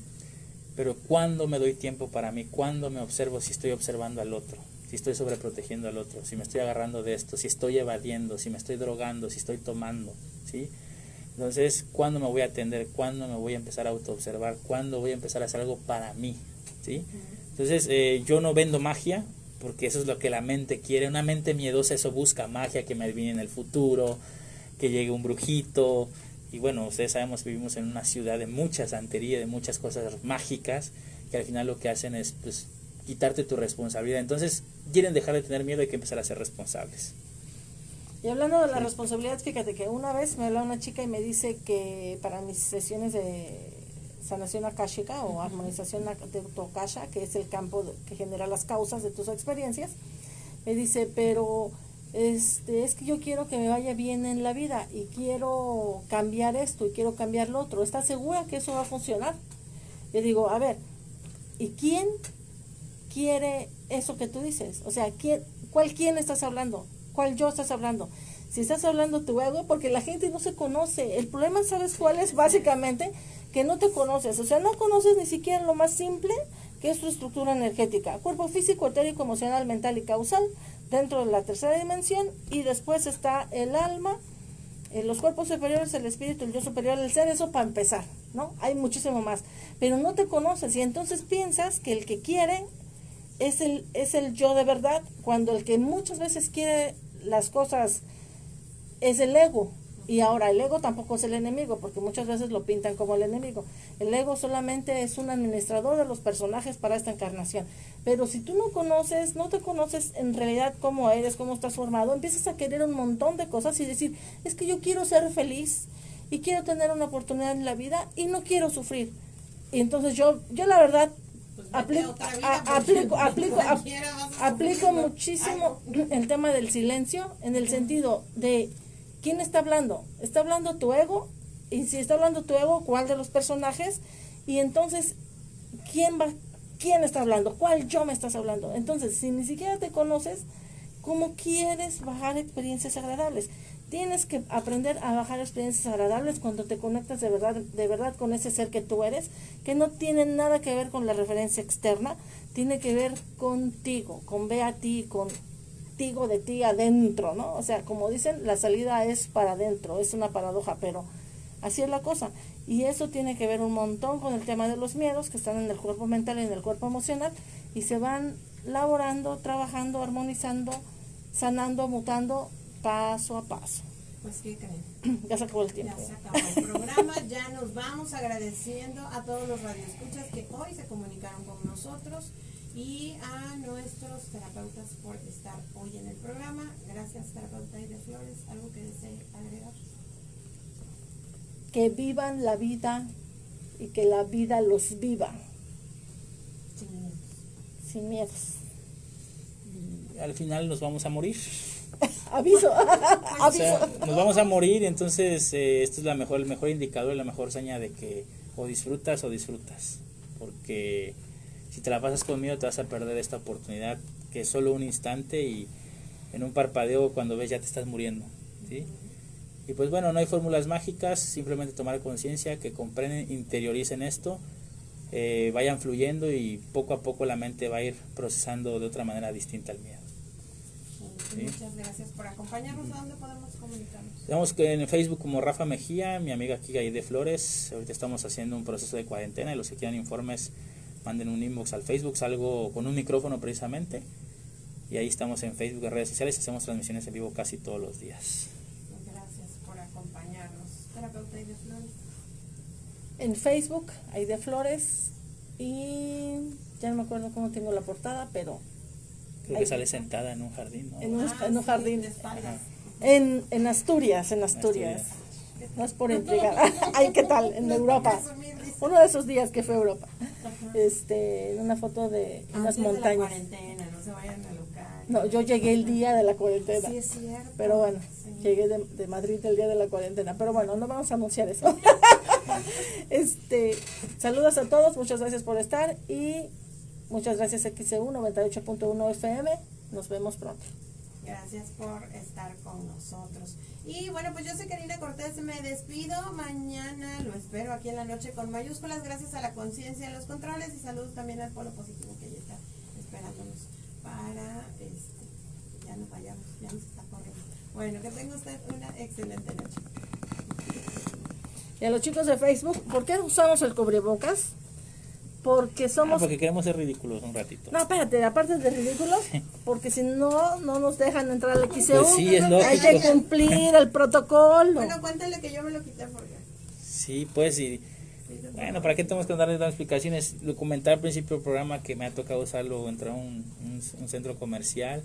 Pero ¿cuándo me doy tiempo para mí? ¿Cuándo me observo si estoy observando al otro? Si estoy sobreprotegiendo al otro, si me estoy agarrando de esto, si estoy evadiendo, si me estoy drogando, si estoy tomando, ¿sí? Entonces, ¿cuándo me voy a atender? ¿Cuándo me voy a empezar a autoobservar? ¿Cuándo voy a empezar a hacer algo para mí? ¿Sí? Entonces, yo no vendo magia, porque eso es lo que la mente quiere. Una mente miedosa, eso busca magia, que me adivine en el futuro, que llegue un brujito. Y bueno, ustedes sabemos que vivimos en una ciudad de mucha santería, de muchas cosas mágicas, que al final lo que hacen es, pues, quitarte tu responsabilidad. Entonces, quieren dejar de tener miedo, hay que empezar a ser responsables. Y hablando de la responsabilidad, fíjate que una vez me habló una chica y me dice que para mis sesiones de sanación akáshica o armonización de tu akasha, que es el campo que genera las causas de tus experiencias, me dice, pero es que yo quiero que me vaya bien en la vida y quiero cambiar esto y quiero cambiar lo otro. ¿Estás segura que eso va a funcionar? Yo digo, a ver, ¿y quién quiere eso que tú dices? O sea, ¿quién estás hablando? ¿Cuál yo estás hablando? Si estás hablando tu ego, porque la gente no se conoce. El problema, ¿sabes cuál es? Básicamente, que no te conoces. O sea, no conoces ni siquiera lo más simple, que es tu estructura energética. Cuerpo físico, etérico, emocional, mental y causal, dentro de la tercera dimensión. Y después está el alma, los cuerpos superiores, el espíritu, el yo superior, el ser. Eso para empezar, ¿no? Hay muchísimo más. Pero no te conoces y entonces piensas que el que quiere es el yo de verdad, cuando el que muchas veces quiere las cosas es el ego. Y ahora el ego tampoco es el enemigo, porque muchas veces lo pintan como el enemigo. El ego solamente es un administrador de los personajes para esta encarnación. Pero si tú no te conoces en realidad cómo eres, cómo estás formado, empiezas a querer un montón de cosas y decir, es que yo quiero ser feliz y quiero tener una oportunidad en la vida y no quiero sufrir. Y entonces yo la verdad aplico muchísimo el tema del silencio, en el sentido de ¿quién está hablando? ¿Está hablando tu ego? Y si está hablando tu ego, ¿cuál de los personajes? Y entonces, ¿quién está hablando? ¿Cuál yo me estás hablando? Entonces, si ni siquiera te conoces, ¿cómo quieres bajar experiencias agradables? Tienes que aprender a bajar experiencias agradables cuando te conectas de verdad con ese ser que tú eres, que no tiene nada que ver con la referencia externa, tiene que ver contigo, con ve a ti, contigo de ti adentro, ¿no? O sea, como dicen, la salida es para adentro, es una paradoja, pero así es la cosa. Y eso tiene que ver un montón con el tema de los miedos que están en el cuerpo mental y en el cuerpo emocional y se van laborando, trabajando, armonizando, sanando, mutando paso a paso. Pues, ¿qué creen? Ya se acabó el tiempo. Ya se acabó el programa, ya nos vamos agradeciendo a todos los radioescuchas que hoy se comunicaron con nosotros y a nuestros terapeutas por estar hoy en el programa. Gracias, terapeuta Aide Flores. ¿Algo que desee agregar? Que vivan la vida y que la vida los viva, Sin miedo. sin miedos. Y al final nos vamos a morir. Aviso, O aviso. sea, nos vamos a morir, entonces esto es el mejor indicador, la mejor seña de que o disfrutas, porque si te la pasas con miedo te vas a perder esta oportunidad que es solo un instante y en un parpadeo cuando ves ya te estás muriendo, ¿sí? Y pues bueno, no hay fórmulas mágicas, simplemente tomar conciencia, que comprenden, interioricen esto, vayan fluyendo y poco a poco la mente va a ir procesando de otra manera distinta el miedo. Sí. Muchas gracias por acompañarnos. ¿A dónde podemos comunicarnos? Estamos en Facebook como Rafa Mejía, mi amiga aquí Aide Flores. Ahorita estamos haciendo un proceso de cuarentena y los que quieran informes manden un inbox al Facebook, salgo con un micrófono precisamente y ahí estamos en Facebook, en redes sociales, hacemos transmisiones en vivo casi todos los días. Gracias por acompañarnos. Terapeuta Aide Flores. En Facebook, Aide Flores, y ya no me acuerdo cómo tengo la portada, pero Creo que sale sentada en un jardín, ¿no? en un Sí, jardín. de espaldas. En Asturias, no es por entregar. Ay, ¿qué tal? En Europa. Uno de esos días que fue a Europa. En una foto de unas Antes de la montañas. cuarentena, no se vayan a locar. No, yo llegué el día de la cuarentena. Sí, es cierto. Pero bueno, Sí. llegué de Madrid el día de la cuarentena. Pero bueno, no vamos a anunciar eso. Saludos a todos, muchas gracias por estar y muchas gracias XCU 98.1 FM. Nos vemos pronto. Gracias por estar con nosotros. Y bueno, pues yo soy Karina Cortés, me despido. Mañana lo espero aquí en la noche con mayúsculas. Gracias a la conciencia en los controles y saludos también al Polo Positivo que ya está esperándonos para ya nos vayamos, ya nos está corriendo. Bueno, que tenga usted una excelente noche. Y a los chicos de Facebook, ¿por qué usamos el cubrebocas? Porque somos... Porque queremos ser ridículos un ratito. No, espérate, aparte de ridículos, porque si no nos dejan entrar al XCU. Pues sí, es lógico. Hay que cumplir el protocolo. Bueno, cuéntale que yo me lo quité porque... Sí, pues, y bueno, ¿para qué tenemos que darle las explicaciones? Lo comenté al principio del programa que me ha tocado usarlo, entrar a un centro comercial,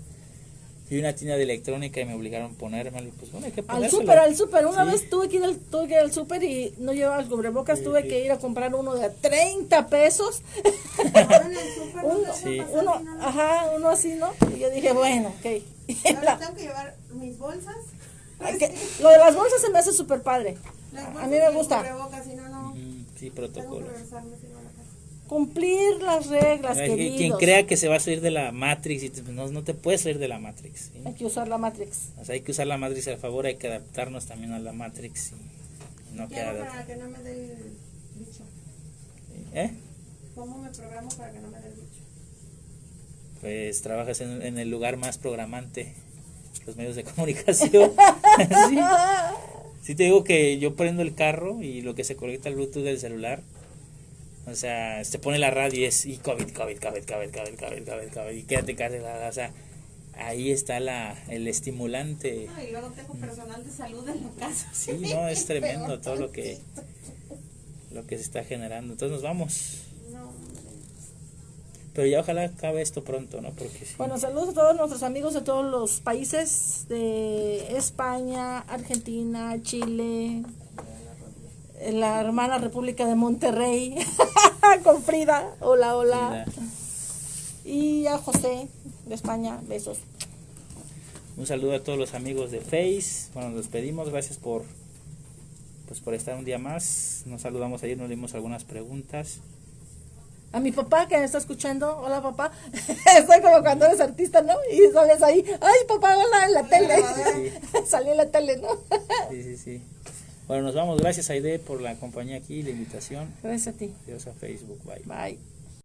fui a una tienda de electrónica y me obligaron a ponérmelo, pues bueno, hay que ponérselo. Al súper, una Sí. vez tuve que ir al súper y no llevaba el cubrebocas, tuve que ir a comprar uno de a 30 pesos. Ahora en el súper no Uno, te Sí. dejan pasar si no lo- uno así, ¿no? Y yo dije, bueno, ok. Ahora tengo que llevar mis bolsas. Lo de las bolsas se me hace súper padre. Las A bolsas mí me y el gusta cubrebocas, si no, no. Sí, Tengo protocolos. que regresarme si no a la casa. cumplir las reglas, Quien queridos. crea que se va a salir de la Matrix, no te puedes salir de la Matrix. ¿sí? Hay que usar la Matrix. O sea, hay que usar la Matrix a favor, hay que adaptarnos también a la Matrix. Y no ¿Qué queda hago de para otra. que no me dé el bicho? ¿Eh? ¿Cómo me programo para que no me dé el bicho? Pues trabajas en el lugar más programante, los medios de comunicación. Sí. Sí te digo que yo prendo el carro y lo que se conecta al Bluetooth del celular, o sea, se pone la radio y es y COVID, y quédate casa, o sea, ahí está el estimulante. No, y luego tengo personal de salud en la casa. Sí, no, es tremendo todo lo que se está generando. Entonces nos vamos. No, hombre. Pero ya ojalá acabe esto pronto, ¿no? Porque sí. Bueno, saludos a todos nuestros amigos de todos los países de España, Argentina, Chile, la hermana República de Monterrey, con Frida, hola, hola. Y a José de España, besos. Un saludo a todos los amigos de Face. Bueno, nos despedimos. Gracias por estar un día más. Nos saludamos ayer, nos dimos algunas preguntas. A mi papá que me está escuchando, hola papá, estoy como cuando eres artista, ¿no? Y sales ahí, ay papá, hola, en la tele, salí en la tele, ¿no? Sí. Bueno, nos vamos. Gracias, Aide, por la compañía aquí y la invitación. Gracias a ti, Adiós a Facebook. Bye. bye.